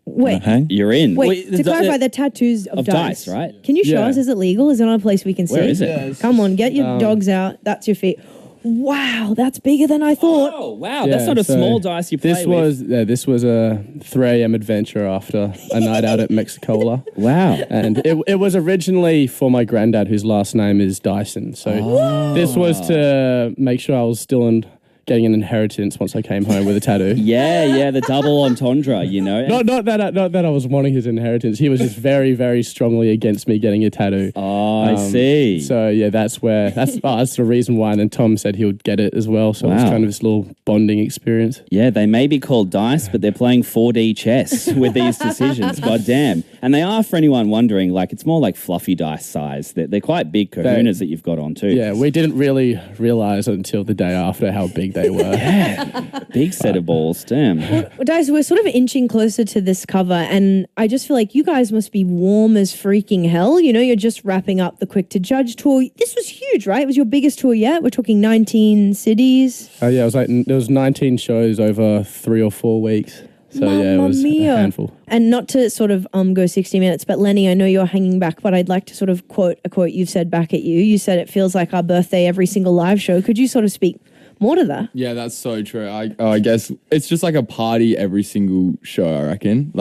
Wait, hang? You're in. Wait, to clarify, the tattoos of Dice, right? Can you show us? Is it legal? Is it on a place we can see? Where is it? Yeah, Come on, get your dogs out. That's your feet. Wow, that's bigger than I thought. Oh, wow. That's not a small dice you play this with. This was a 3 a.m. adventure after a night out at Mexicola. Wow. And it was originally for my granddad, whose last name is Dyson. So this was to make sure I was still getting an inheritance once I came home with a tattoo. Yeah, the double entendre, you know. Not that I was wanting his inheritance. He was just very, very strongly against me getting a tattoo. Oh, I see. So yeah, that's the reason why. And then Tom said he would get it as well. So it was kind of this little bonding experience. Yeah, they may be called dice, but they're playing 4D chess with these decisions. God damn. And they are, for anyone wondering, it's more like fluffy dice size. They're quite big kahunas that you've got on too. Yeah, we didn't really realize until the day after how big they were. Yeah, big set of balls, damn. Well, guys, we're sort of inching closer to this cover, and I just feel like you guys must be warm as freaking hell. You know, you're just wrapping up the Quick to Judge tour. This was huge, right? It was your biggest tour yet. We're talking 19 cities. Oh yeah, there was 19 shows over 3 or 4 weeks. So yeah, it was a handful. And not to sort of go 60 minutes, but Lenny, I know you're hanging back, but I'd like to sort of quote a quote you've said back at you. You said it feels like our birthday every single live show. Could you sort of speak more to that? Yeah, that's so true. I guess it's just like a party every single show, I reckon.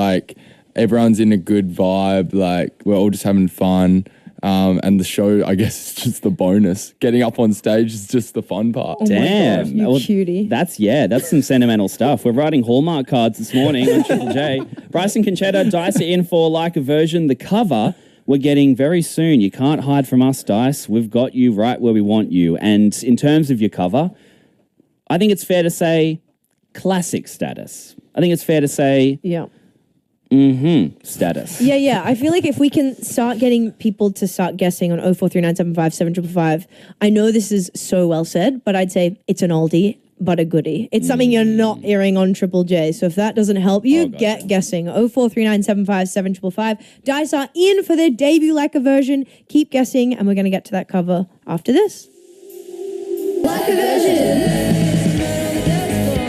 Everyone's in a good vibe. We're all just having fun. And the show, I guess, is just the bonus. Getting up on stage is just the fun part. Oh damn. My God, you cutie. That's some sentimental stuff. We're writing Hallmark cards this morning on Triple J. Bryce and Conchetta, Dice are in for Like a Version. The cover we're getting very soon. You can't hide from us, Dice. We've got you right where we want you. And in terms of your cover, I think it's fair to say classic status. I think it's fair to say status. Yeah. I feel like if we can start getting people to start guessing on 0439757555, I know this is so well said, but I'd say it's an oldie but a goodie. It's something you're not hearing on Triple J. So if that doesn't help you, get guessing. 0439757555. Dice are in for their debut Like a Version. Keep guessing, and we're going to get to that cover after this. Like a Version.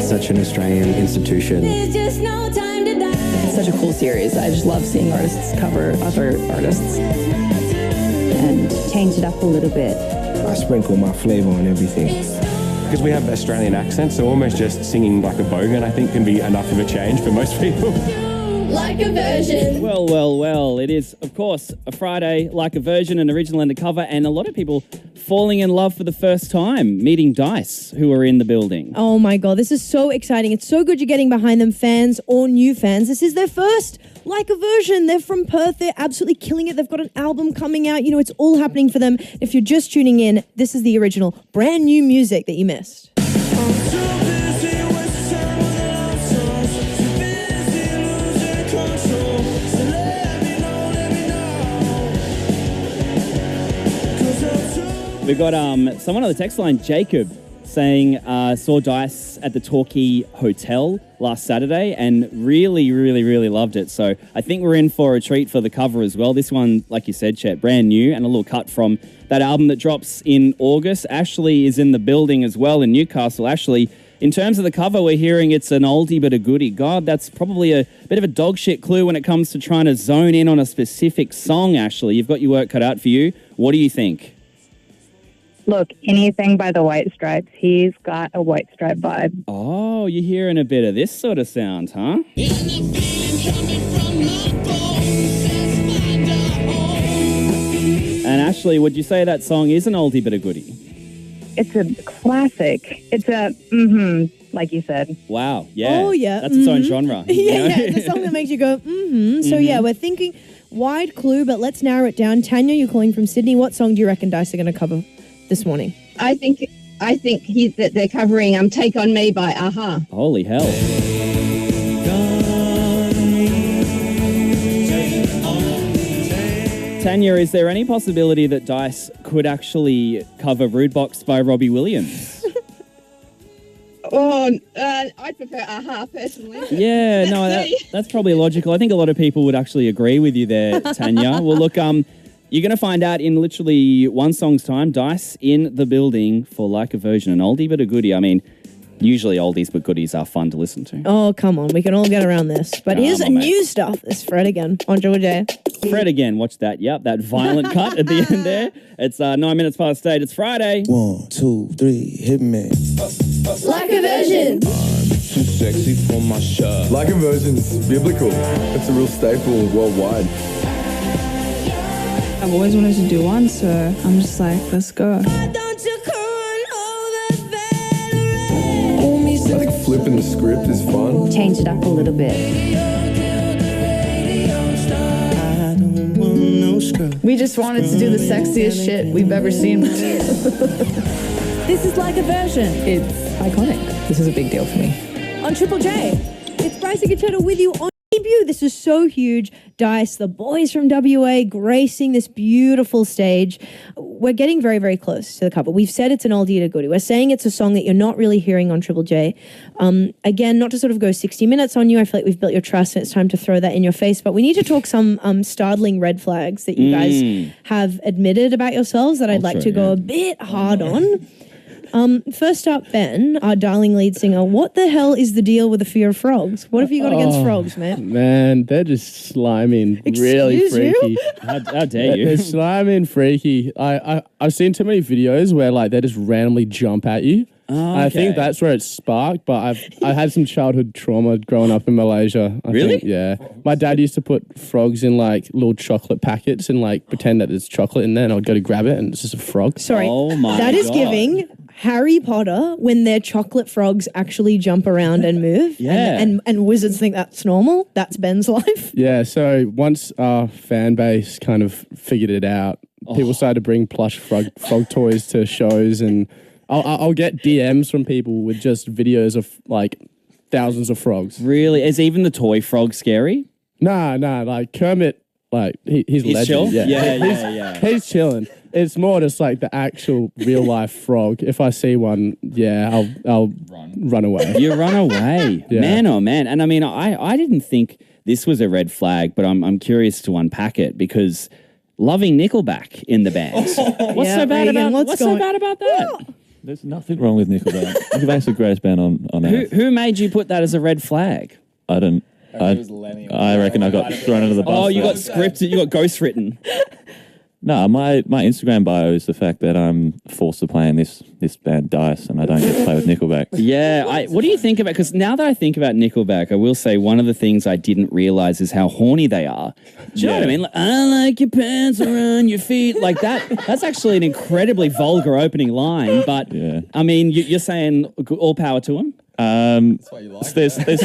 Such an Australian institution. There's just no time to die. It's such a cool series. I just love seeing artists cover other artists and change it up a little bit. I sprinkle my flavor on everything. Because we have Australian accents, so almost just singing like a bogan, I think, can be enough of a change for most people. Like a Version. Well. It is, of course, a Friday, Like a Version, an original undercover, and a lot of people falling in love for the first time, meeting Dice, who are in the building. Oh my God, this is so exciting. It's so good you're getting behind them, fans or new fans. This is their first Like a Version. They're from Perth. They're absolutely killing it. They've got an album coming out. You know, it's all happening for them. If you're just tuning in, this is the original, brand new music that you missed. We've got someone on the text line, Jacob, saying saw Dice at the Torquay Hotel last Saturday and really loved it. So I think we're in for a treat for the cover as well. This one, like you said, Chet, brand new and a little cut from that album that drops in August. Ashley is in the building as well in Newcastle. Ashley, in terms of the cover, we're hearing it's an oldie but a goodie. God, that's probably a bit of a dog shit clue when it comes to trying to zone in on a specific song, Ashley. You've got your work cut out for you. What do you think? Look, anything by the White Stripes. He's got a White Stripe vibe. Oh, you're hearing a bit of this sort of sound, huh? And Ashley, would you say that song is an oldie but a goodie? It's a classic. It's a, like you said. Wow, yeah. Oh, yeah. That's its own genre. Yeah, it's a song that makes you go, So yeah, we're thinking wide clue, but let's narrow it down. Tanya, you're calling from Sydney. What song do you reckon Dice are going to cover this morning? I think that they're covering Take On Me by Aha. Holy hell. Tanya, is there any possibility that Dice could actually cover Rude Box by Robbie Williams? I'd prefer Aha personally. Yeah, no, that's probably logical. I think a lot of people would actually agree with you there, Tanya. Well, look, You're going to find out in literally one song's time. Dice in the building for Like a Version, an oldie but a goodie. I mean, usually oldies but goodies are fun to listen to. Oh, come on. We can all get around this. But here's on, new mate. stuff. It's Fred again on Triple J. Fred again, watch that. Yep, that violent cut at the end there. It's 9 minutes past 8. It's Friday. 1, 2, 3, hit me. Like a Version. Too sexy for my shirt. Like a Version's biblical. It's a real staple worldwide. I've always wanted to do one, so I'm just like, let's go. I think flipping the script is fun. Change it up a little bit. We just wanted to do the sexiest shit we've ever seen. This is Like a Version. It's iconic. This is a big deal for me. On Triple J, it's Bryce and Conchetta with you on debut. This is so huge. Dice, the boys from WA, gracing this beautiful stage. We're getting very, very close to the cover. We've said it's an oldie and a goodie. We're saying it's a song that you're not really hearing on Triple J. Again, not to sort of go 60 minutes on you. I feel like we've built your trust and it's time to throw that in your face. But we need to talk some startling red flags that you guys have admitted about yourselves that I'd like to go a bit hard on. First up, Ben, our darling lead singer, what the hell is the deal with the fear of frogs? What have you got against frogs, man? Man, they're just slimy and really Excuse you? freaky. How dare you? They're slimy and freaky. I've seen too many videos where like they just randomly jump at you. Oh, I think that's where it sparked, but I had some childhood trauma growing up in Malaysia. I Really? think, yeah. My dad used to put frogs in like little chocolate packets and like pretend that there's chocolate in there, and I'd go to grab it and it's just a frog. Sorry. Oh my That is God. giving Harry Potter when their chocolate frogs actually jump around and move. Yeah. And wizards think that's normal. That's Ben's life. Yeah, so once our fan base kind of figured it out, people started to bring plush frog toys to shows, and I'll get DMs from people with just videos of like thousands of frogs. Really? Is even the toy frog scary? Nah, like Kermit, like he's legend. chill? Yeah. He's chilling. It's more just like the actual real life frog. If I see one, I'll run away. You run away. Yeah. Man, oh man. And I mean, I didn't think this was a red flag, but I'm curious to unpack it because loving Nickelback in the band. What's so bad about that? There's nothing wrong with Nickelback. Nickelback's the greatest band on earth. Who made you put that as a red flag? I don't. I reckon I got thrown under the bus. Oh, you for got that. scripted, you got ghost written. No, my Instagram bio is the fact that I'm forced to play in this band Dice, and I don't get to play with Nickelback. Yeah, what do you think about? Because now that I think about Nickelback, I will say one of the things I didn't realize is how horny they are. Do you know what I mean? Like, I like your pants around your feet, like that. That's actually an incredibly vulgar opening line. But I mean, you're saying all power to them. That's why you like there's some It's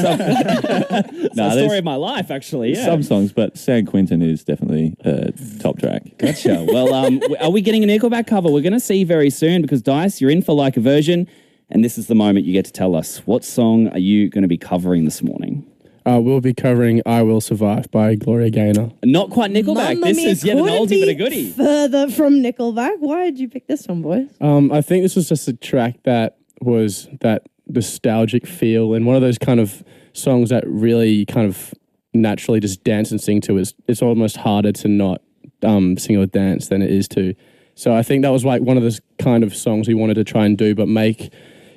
the story of my life, actually. Yeah. Some songs, but San Quentin is definitely a top track. Gotcha. Well, are we getting a Nickelback cover? We're going to see very soon because Dice, you're in for Like a Version, and this is the moment you get to tell us what song are you going to be covering this morning. We'll be covering I Will Survive by Gloria Gaynor. Not quite Nickelback. Mamma This mia, is yet an couldn't oldie but a be goodie. Further from Nickelback. Why did you pick this one, boys? I think this was just a track that was that nostalgic feel and one of those kind of songs that really kind of naturally just dance and sing to. It's almost harder to not sing or dance than it is to. So I think that was like one of those kind of songs we wanted to try and do, but make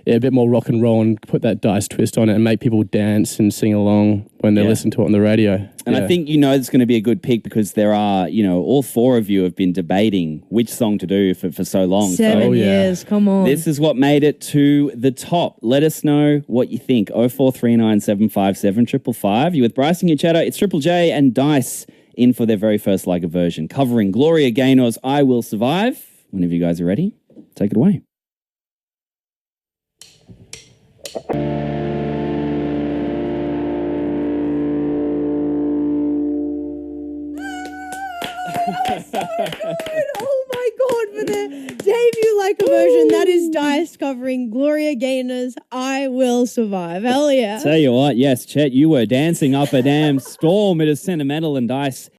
it a bit more rock and roll and put that Dice twist on it and make people dance and sing along when they listen to it on the radio. And I think it's going to be a good pick because there are, all four of you have been debating which song to do for so long. 7 years, come on. This is what made it to the top. Let us know what you think. 0439 757 555. You with Bryce and Conchetta. It's Triple J and Dice in for their very first Like a Version, covering Gloria Gaynor's I Will Survive. Whenever you guys are ready, take it away. Oh my God, for the debut Like a Version, that is Dice covering Gloria Gaynor's I Will Survive. Hell yeah. Tell you what, yes, Chet, you were dancing up a damn storm. It is sentimental and Dice.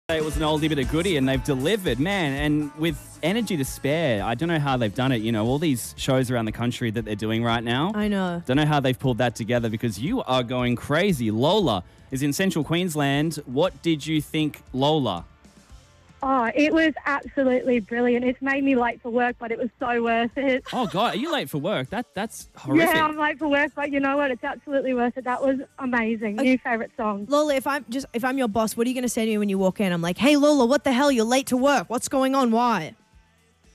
It was an oldie but a goodie and they've delivered, man, and with energy to spare. I don't know how they've done it. You know, all these shows around the country that they're doing right now. I know. Don't know how they've pulled that together because you are going crazy. Lola is in central Queensland. What did you think, Lola? Oh, it was absolutely brilliant. It's made me late for work, but it was so worth it. Oh, God, are you late for work? That's horrific. Yeah, I'm late for work, but you know what? It's absolutely worth it. That was amazing. New favourite song. Lola, if I'm your boss, what are you going to say to me when you walk in? I'm like, hey, Lola, what the hell? You're late to work. What's going on? Why?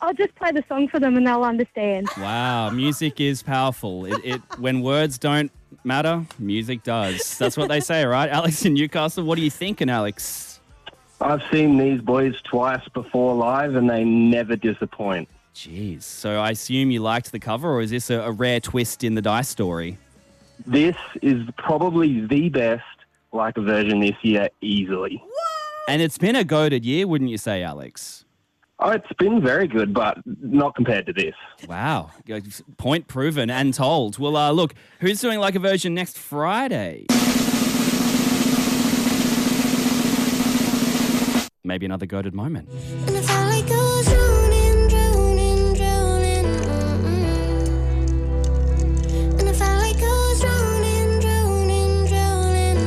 I'll just play the song for them and they'll understand. Wow, music is powerful. It when words don't matter, music does. That's what they say, right? Alex in Newcastle, what are you thinking, Alex? I've seen these boys twice before live and they never disappoint. Jeez. So I assume you liked the cover, or is this a rare twist in the Dice story? This is probably the best Leica version this year, easily. And it's been a goated year, wouldn't you say, Alex? Oh, it's been very good, but not compared to this. Wow. Point proven and told. Well, look, who's doing Leica version next Friday? Maybe another goated moment. And if I like goes drowning, drowning, drowning. And if I like goes drowning, drowning, drowning.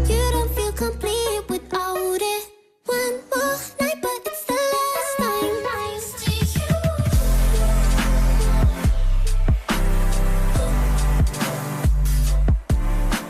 You don't feel complete without it. One more night, but it's the last time.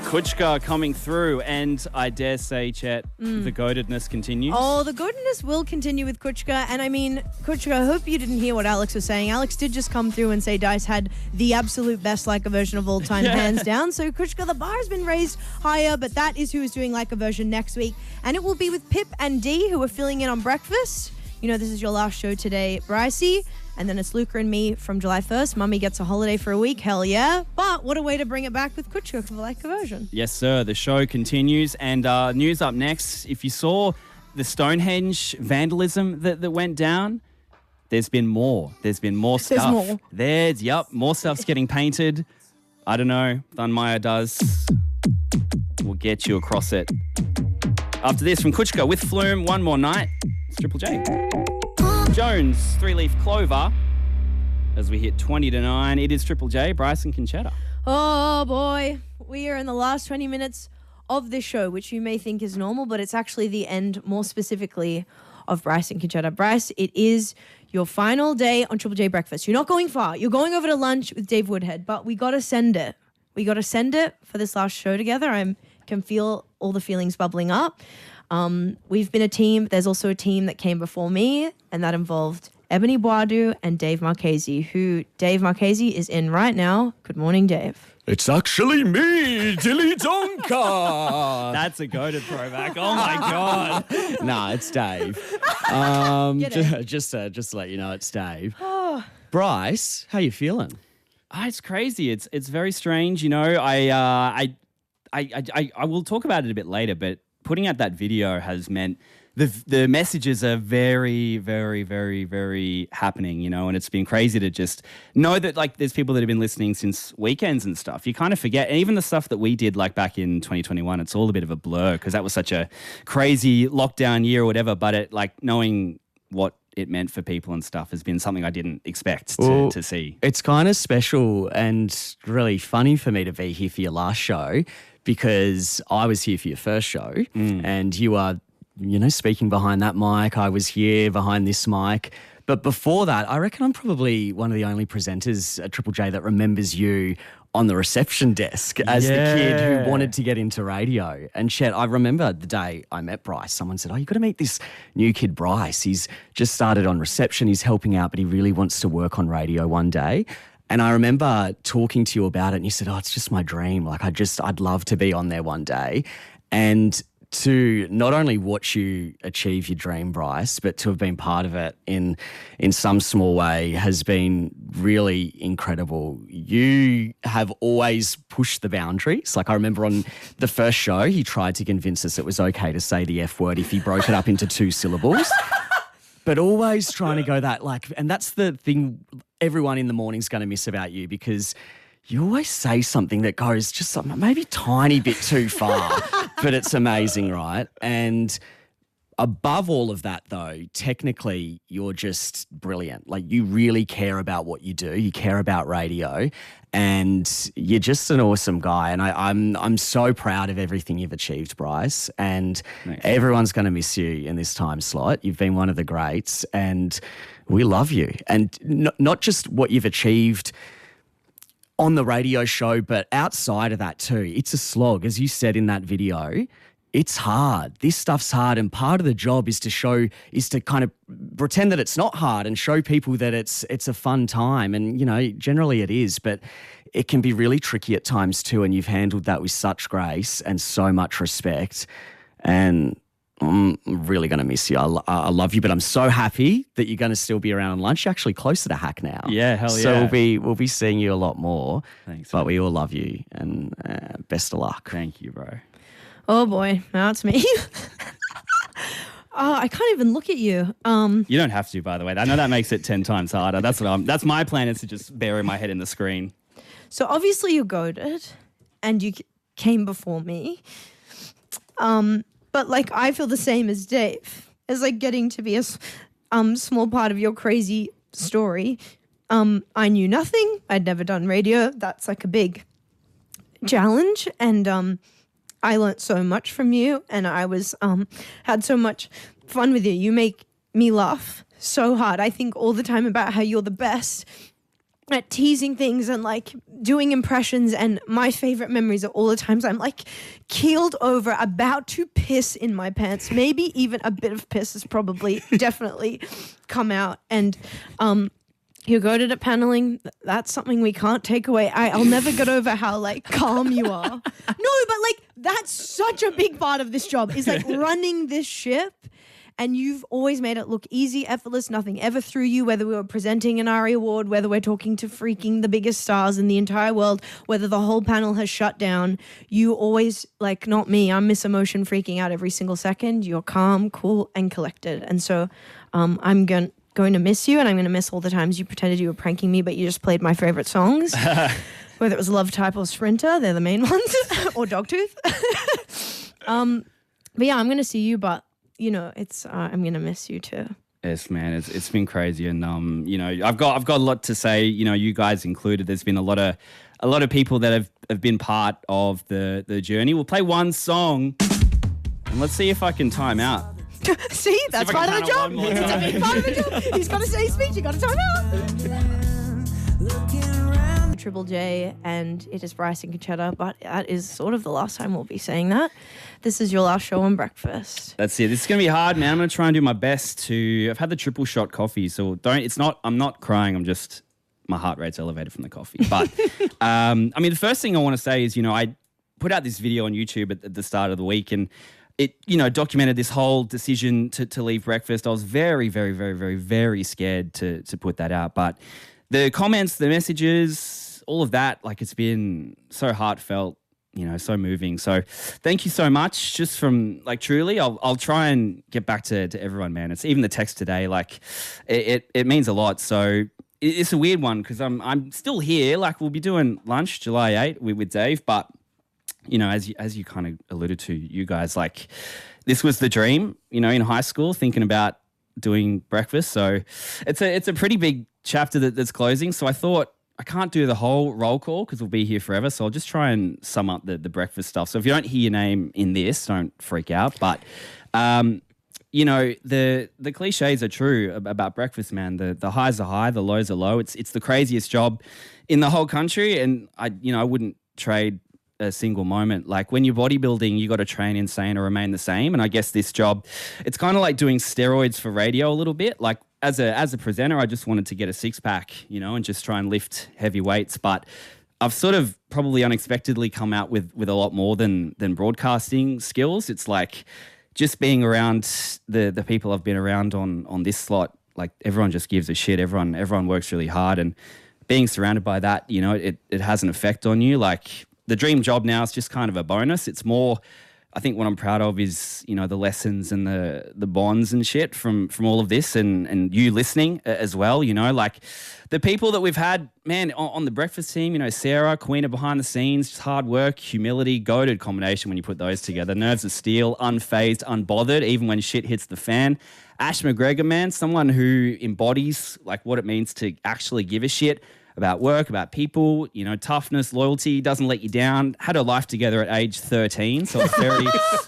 Kuchka coming through, and I dare say, Chet, the goatedness continues. Oh, the goatedness will continue with Kuchka. And I mean, Kuchka, I hope you didn't hear what Alex was saying. Alex did just come through and say Dice had the absolute best Leica version of all time, hands down. So Kuchka, the bar has been raised higher, but that is who is doing Leica version next week. And it will be with Pip and Dee, who are filling in on breakfast. You know, this is your last show today, Brycey. And then it's Luca and me from July 1st. Mummy gets a holiday for a week. Hell yeah. But what a way to bring it back with Kuchka for the Leica version. Yes, sir. The show continues. And news up next. If you saw the Stonehenge vandalism that went down, there's been more. There's been more stuff. There's more. More stuff's getting painted. I don't know. Thunmeyer does. We'll get you across it. After this, from Kuchka with Flume, One More Night. It's Triple J. Jones, Three-Leaf Clover. As we hit 20 to 9, it is Triple J, Bryce and Conchetta. Oh boy, we are in the last 20 minutes of this show, which you may think is normal, but it's actually the end, more specifically, of Bryce and Conchetta. Bryce, it is your final day on Triple J Breakfast. You're not going far. You're going over to lunch with Dave Woodhead, but we got to send it. We got to send it for this last show together. I can feel all the feelings bubbling up. We've been a team. There's also a team that came before me, and that involved Ebony Boadu and Dave Marchese, who Dave Marchese is in right now. Good morning, Dave. It's actually me, Dilly Donka. That's a goated throwback. Oh my God. Nah, it's Dave. Just to let you know, it's Dave. Bryce, how you feeling? It's crazy. It's very strange. You know, I will talk about it a bit later, but putting out that video has meant the messages are very, very, very, very happening, you know, and it's been crazy to just know that, like, there's people that have been listening since weekends and stuff. You kind of forget, and even the stuff that we did, like, back in 2021, it's all a bit of a blur because that was such a crazy lockdown year or whatever, but it, like, knowing what it meant for people and stuff has been something I didn't expect to see. It's kind of special and really funny for me to be here for your last show because I was here for your first show and you are, you know, speaking behind that mic. I was here behind this mic. But before that, I reckon I'm probably one of the only presenters at Triple J that remembers you on the reception desk as the kid who wanted to get into radio. And Chet, I remember the day I met Bryce, someone said, you got to meet this new kid, Bryce. He's just started on reception. He's helping out, but he really wants to work on radio one day. And I remember talking to you about it and you said, it's just my dream. Like, I'd love to be on there one day. And to not only watch you achieve your dream, Bryce, but to have been part of it in some small way has been really incredible. You have always pushed the boundaries. Like, I remember on the first show, he tried to convince us it was okay to say the F word if he broke it up into 2 syllables. But always trying to go that, like, and that's the thing everyone in the morning's going to miss about you because you always say something that goes just maybe a tiny bit too far, but it's amazing, right? And above all of that, though, technically, you're just brilliant. Like, you really care about what you do. You care about radio, and you're just an awesome guy. And I'm so proud of everything you've achieved, Bryce. And everyone's going to miss you in this time slot. You've been one of the greats, and we love you. And not just what you've achieved on the radio show, but outside of that too. It's a slog, as you said in that video. It's hard. This stuff's hard, and part of the job is to kind of pretend that it's not hard and show people that it's a fun time. And, you know, generally it is, but it can be really tricky at times too, and you've handled that with such grace and so much respect. And I'm really going to miss you. I love you, but I'm so happy that you're going to still be around on lunch. You're actually closer to Hack now. Yeah, hell yeah. So we'll be seeing you a lot more. Thanks. But we all love you, and best of luck. Thank you, bro. Oh boy, now it's me. I can't even look at you. You don't have to, by the way. I know that makes it 10 times harder. That's my plan, is to just bury my head in the screen. So obviously you're goated, and you came before me. But like, I feel the same as Dave. As like getting to be a small part of your crazy story. I knew nothing. I'd never done radio. That's like a big challenge, and I learnt so much from you, and I was had so much fun with you. You make me laugh so hard. I think all the time about how you're the best at teasing things and like doing impressions, and my favorite memories are all the times I'm like keeled over, about to piss in my pants. Maybe even a bit of piss has probably definitely come out, and you're good at paneling. That's something we can't take away. I'll never get over how like calm you are. No, but like that's such a big part of this job, is like running this ship. And you've always made it look easy, effortless, nothing ever threw you, whether we were presenting an ARI award, whether we're talking to freaking the biggest stars in the entire world, whether the whole panel has shut down. You always, like, not me, I'm Miss Emotion freaking out every single second. You're calm, cool, and collected. And so I'm going to miss you, and I'm going to miss all the times you pretended you were pranking me, but you just played my favorite songs. Whether it was Love Type or Sprinter, they're the main ones, or Dogtooth. But yeah, I'm going to see you, but you know, it's I'm gonna miss you too. Yes, man, it's been crazy, and you know, I've got a lot to say. You know, you guys included. There's been a lot of people that have been part of the journey. We'll play one song, and let's see if I can time out. See, that's part of the job. It's a big part of the job. He's got to say his speech. You got to time out. Triple J, and it is Bryce and Conchetta, but that is sort of the last time we'll be saying that. This is your last show on breakfast. That's it. This is going to be hard, man. I'm going to try and do my best to... I've had the triple shot coffee, so I'm not crying. I'm just... My heart rate's elevated from the coffee. But, I mean, the first thing I want to say is, you know, I put out this video on YouTube at the start of the week, and it, you know, documented this whole decision to leave breakfast. I was very, very, very, very, very scared to put that out. But the comments, the messages... all of that, like, it's been so heartfelt, you know, so moving. So thank you so much. Just from, like, truly, I'll try and get back to everyone, man. It's even the text today, like, it means a lot. So it's a weird one, because I'm still here. Like, we'll be doing lunch July 8 with Dave, but, you know, as you kind of alluded to, you guys, like, this was the dream, you know, in high school, thinking about doing breakfast. So it's a pretty big chapter that's closing. So I thought, I can't do the whole roll call because we'll be here forever. So I'll just try and sum up the breakfast stuff. So if you don't hear your name in this, don't freak out. But, you know, the cliches are true about breakfast, man. The highs are high, the lows are low. It's the craziest job in the whole country. And I wouldn't trade a single moment. Like, when you're bodybuilding, you got to train insane or remain the same. And I guess this job, it's kind of like doing steroids for radio a little bit. Like, as a presenter, I just wanted to get a six-pack, you know, and just try and lift heavy weights. But I've sort of probably unexpectedly come out with a lot more than broadcasting skills. It's like just being around the people I've been around on this slot. Like, everyone just gives a shit. Everyone works really hard, and being surrounded by that, you know, it has an effect on you. Like, the dream job now is just kind of a bonus. It's more, I think what I'm proud of is, the lessons and the bonds and shit from all of this and you listening as well, like the people that we've had, man, on the breakfast team, Sarah, queen of behind the scenes, just hard work, humility, goated combination when you put those together. Nerves of steel, unfazed, unbothered, even when shit hits the fan. Ash McGregor, man, someone who embodies like what it means to actually give a shit about work, about people, toughness, loyalty, doesn't let you down. Had her life together at age 13, so it's very,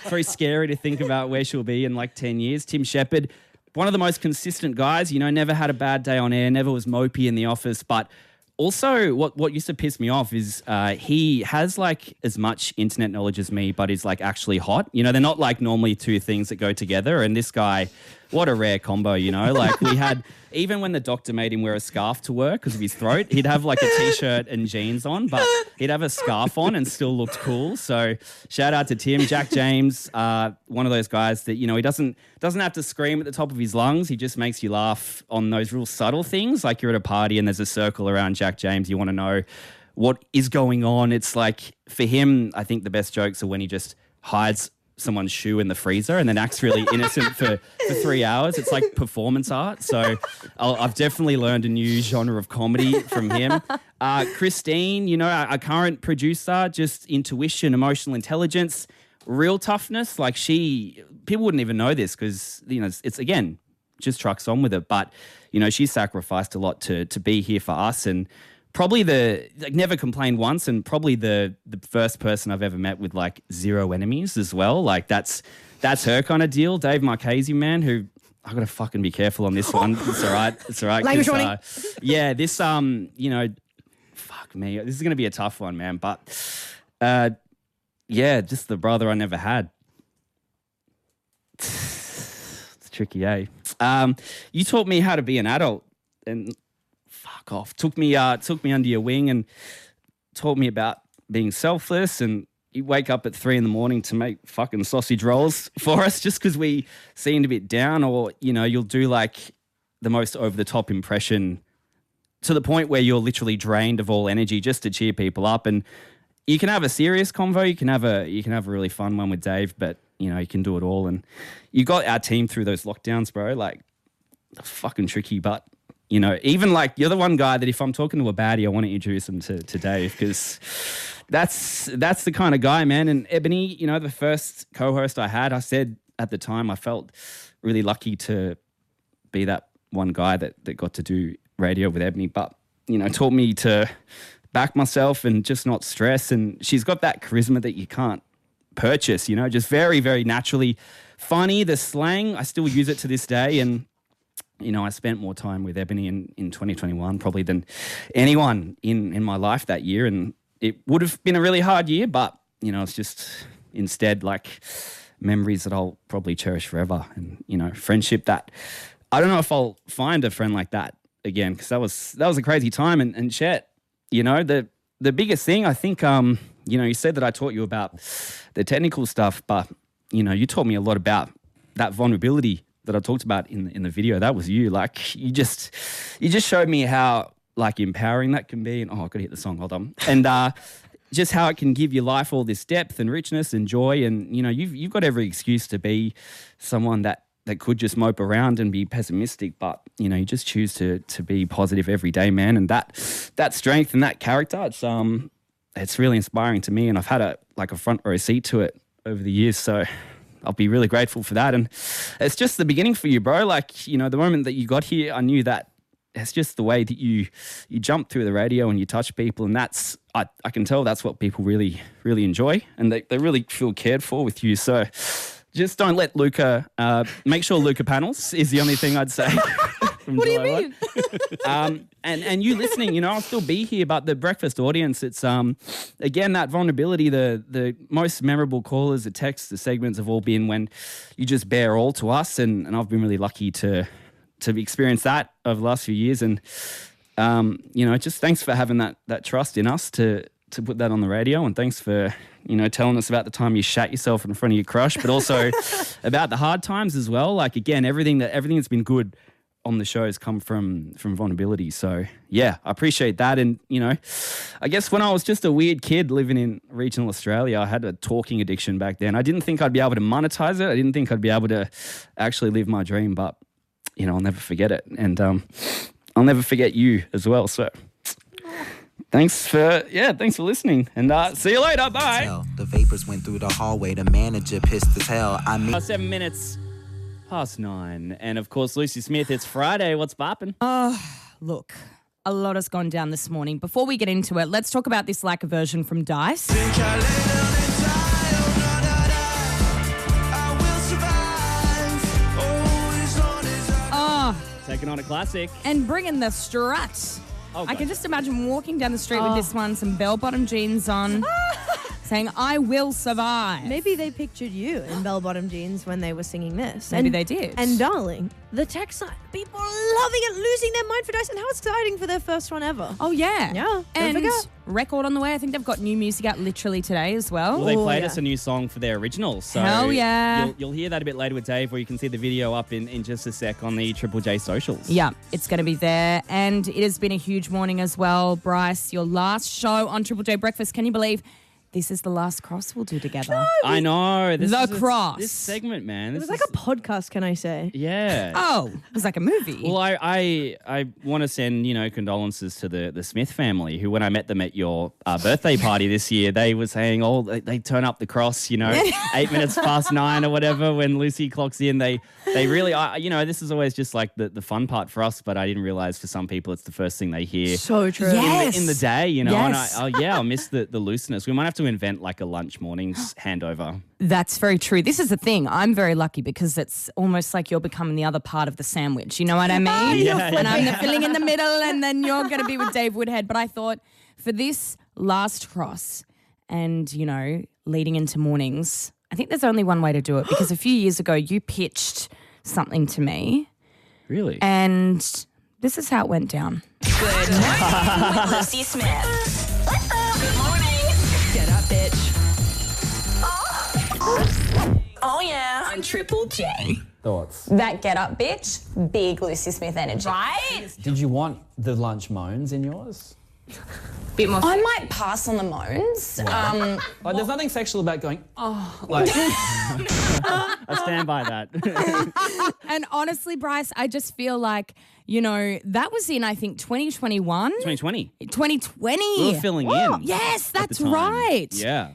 very scary to think about where she'll be in like 10 years. Tim Shepherd, one of the most consistent guys, never had a bad day on air, never was mopey in the office, but also what used to piss me off is he has like as much internet knowledge as me, but is like actually hot. They're not like normally two things that go together, and this guy, what a rare combo, like we had, even when the doctor made him wear a scarf to work because of his throat, he'd have like a t-shirt and jeans on, but he'd have a scarf on and still looked cool. So shout out to Tim. Jack James, one of those guys that, he doesn't have to scream at the top of his lungs. He just makes you laugh on those real subtle things. Like you're at a party and there's a circle around Jack James. You want to know what is going on. It's like, for him, I think the best jokes are when he just hides someone's shoe in the freezer and then acts really innocent for 3 hours. It's like performance art. So I've definitely learned a new genre of comedy from him. Christine, our current producer, just intuition, emotional intelligence, real toughness. Like people wouldn't even know this because, it's again, just trucks on with it. But, she sacrificed a lot to be here for us, and probably never complained once, and probably the first person I've ever met with like zero enemies as well. Like that's her kind of deal. Dave Marchese, man, who I gotta fucking be careful on this one. It's all right. It's all right. Language warning. Yeah, this fuck me. This is gonna be a tough one, man. But just the brother I never had. It's tricky, eh? You taught me how to be an adult, and fuck off. Took me under your wing and taught me about being selfless. And you wake up at 3 a.m. to make fucking sausage rolls for us just because we seemed a bit down, or you'll do like the most over the top impression to the point where you're literally drained of all energy just to cheer people up. And you can have a serious convo, you can have a really fun one with Dave, but you can do it all. And you got our team through those lockdowns, bro. Like, fucking tricky, but even like you're the one guy that if I'm talking to a baddie, I want to introduce him to Dave, because that's the kind of guy, man. And Ebony, the first co-host I had, I said at the time I felt really lucky to be that one guy that got to do radio with Ebony, but taught me to back myself and just not stress. And she's got that charisma that you can't purchase, just very, very naturally funny. The slang, I still use it to this day. And I spent more time with Ebony in 2021 probably than anyone in my life that year. And it would have been a really hard year, but, it's just instead like memories that I'll probably cherish forever. And, friendship that I don't know if I'll find a friend like that again, because that was a crazy time. And Chet, the biggest thing, I think, you said that I taught you about the technical stuff, but, you taught me a lot about that vulnerability that I talked about in the video. That was you. Like you just showed me how like empowering that can be. And I gotta hit the song. Hold on. And just how it can give your life all this depth and richness and joy. And you've got every excuse to be someone that could just mope around and be pessimistic, but you just choose to be positive every day, man. And that strength and that character, it's really inspiring to me. And I've had a front row seat to it over the years. So I'll be really grateful for that. And it's just the beginning for you, bro. Like, the moment that you got here, I knew that it's just the way that you jump through the radio and you touch people. And that's, I can tell that's what people really, really enjoy. And they really feel cared for with you. So just don't let Luca, make sure Luca panels is the only thing I'd say. What do you mean? And you listening, I'll still be here, but the breakfast audience, it's again that vulnerability. The most memorable callers, the texts, the segments have all been when you just bear all to us, and I've been really lucky to experience that over the last few years. And just thanks for having that trust in us to put that on the radio, and thanks for telling us about the time you shat yourself in front of your crush, but also about the hard times as well. Like again, everything that's been good on the show has come from vulnerability. So yeah, I appreciate that. And I guess when I was just a weird kid living in regional Australia, I had a talking addiction back then. I didn't think I'd be able to monetize it. I didn't think I'd be able to actually live my dream, but I'll never forget it. And I'll never forget you as well. So thanks for listening, and see you later. Bye. The vapors went through the hallway. The manager pissed as hell. 7 minutes past 9, and of course, Lucy Smith. It's Friday. What's bopping? Look, a lot has gone down this morning. Before we get into it, let's talk about this lack of version from Dice. Taking on a classic. And bringing the strut. I can just imagine walking down the street with this one, some bell-bottom jeans on, saying, I will survive. Maybe they pictured you in bell-bottom jeans when they were singing this. Maybe they did. And darling, the text side, people are loving it, losing their mind for Dice, and how exciting for their first one ever. Oh, yeah. Yeah. And Don't forget. record on the way. I think they've got new music out literally today as well. Well, they played us a new song for their original. So hell yeah. You'll hear that a bit later with Dave, or you can see the video up in just a sec on the Triple J socials. Yeah, it's going to be there. And it has been a huge morning as well. Bryce, your last show on Triple J Breakfast. Can you believe this is the last cross we'll do together? I know. This cross. segment, man. It was like a podcast, can I say? Yeah. Oh, it was like a movie. Well, I want to send, condolences to the Smith family, who when I met them at your birthday party this year, they were saying, they turn up the cross, 8 minutes past 9 or whatever when Lucy clocks in. They really, this is always just like the fun part for us, but I didn't realize for some people it's the first thing they hear. So true. Yes. In the day, Yes. and I'll miss the looseness. We might have to invent like a lunch mornings handover. That's very true. This is the thing. I'm very lucky because it's almost like you're becoming the other part of the sandwich. You know what I mean? And I'm the filling in the middle, and then you're going to be with Dave Woodhead. But I thought for this last cross and, leading into mornings, I think there's only one way to do it, because a few years ago you pitched something to me. Really? And this is how it went down. Good morning with Lucy Smith. Good morning. Get up, bitch. Oh yeah. On Triple J. Thoughts? That get up, bitch. Big Lucy Smith energy. Right? Did you want the lunch moans in yours? Bit more. I might pass on the moans. Like, there's nothing sexual about going, I stand by that. And honestly, Bryce, I just feel like, that was in, I think, 2021. 2020. 2020. We were filling in. Yes, at the that's time. right. Yeah.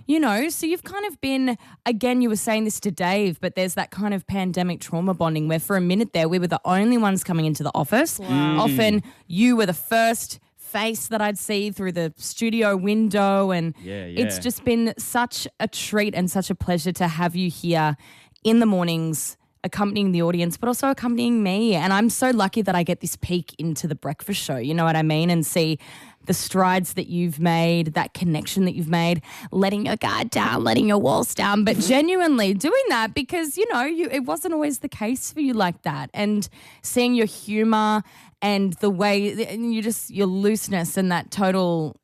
So you've kind of been, again, you were saying this to Dave, but there's that kind of pandemic trauma bonding where for a minute there, we were the only ones coming into the office. Wow. Often you were the first face that I'd see through the studio window, and it's just been such a treat and such a pleasure to have you here in the mornings accompanying the audience, but also accompanying me. And I'm so lucky that I get this peek into the breakfast show, you know what I mean, and see the strides that you've made, that connection that you've made, letting your guard down, letting your walls down, but genuinely doing that because, it wasn't always the case for you like that. And seeing your humor and the way, and your looseness and that total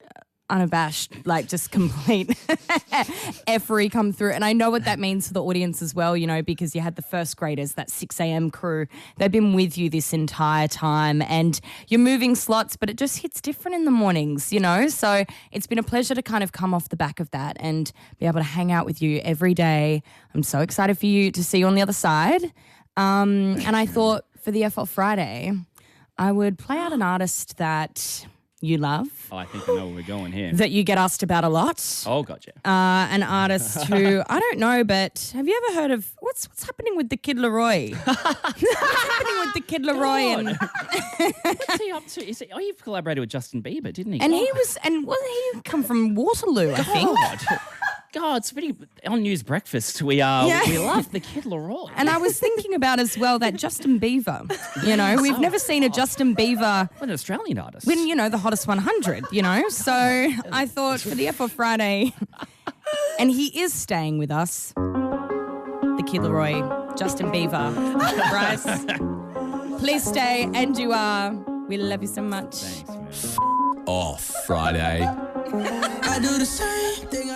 unabashed, just complete effery come through. And I know what that means for the audience as well, because you had the first graders, that 6 a.m. crew. They've been with you this entire time, and you're moving slots, but it just hits different in the mornings, So it's been a pleasure to kind of come off the back of that and be able to hang out with you every day. I'm so excited for you to see you on the other side. And I thought for the F Friday, I would play out an artist that you love. Oh, I think I know where we're going here. That you get asked about a lot. Oh, gotcha. An artist who, I don't know, but have you ever heard of, what's happening with the Kid Laroi? What's happening with the Kid Laroi? And what's he up to? He collaborated with Justin Bieber, didn't he? And wasn't he come from Waterloo, I think? God, it's pretty on News Breakfast. We love the Kid Laroi. And I was thinking about as well that Justin Bieber, we've never seen a Justin Bieber. An Australian artist. When, the hottest 100, So I thought for the F Friday, and he is staying with us, the Kid Laroi, Justin Bieber. Bryce, please stay, and you are. We love you so much. Thanks, man. Friday. I do the same thing.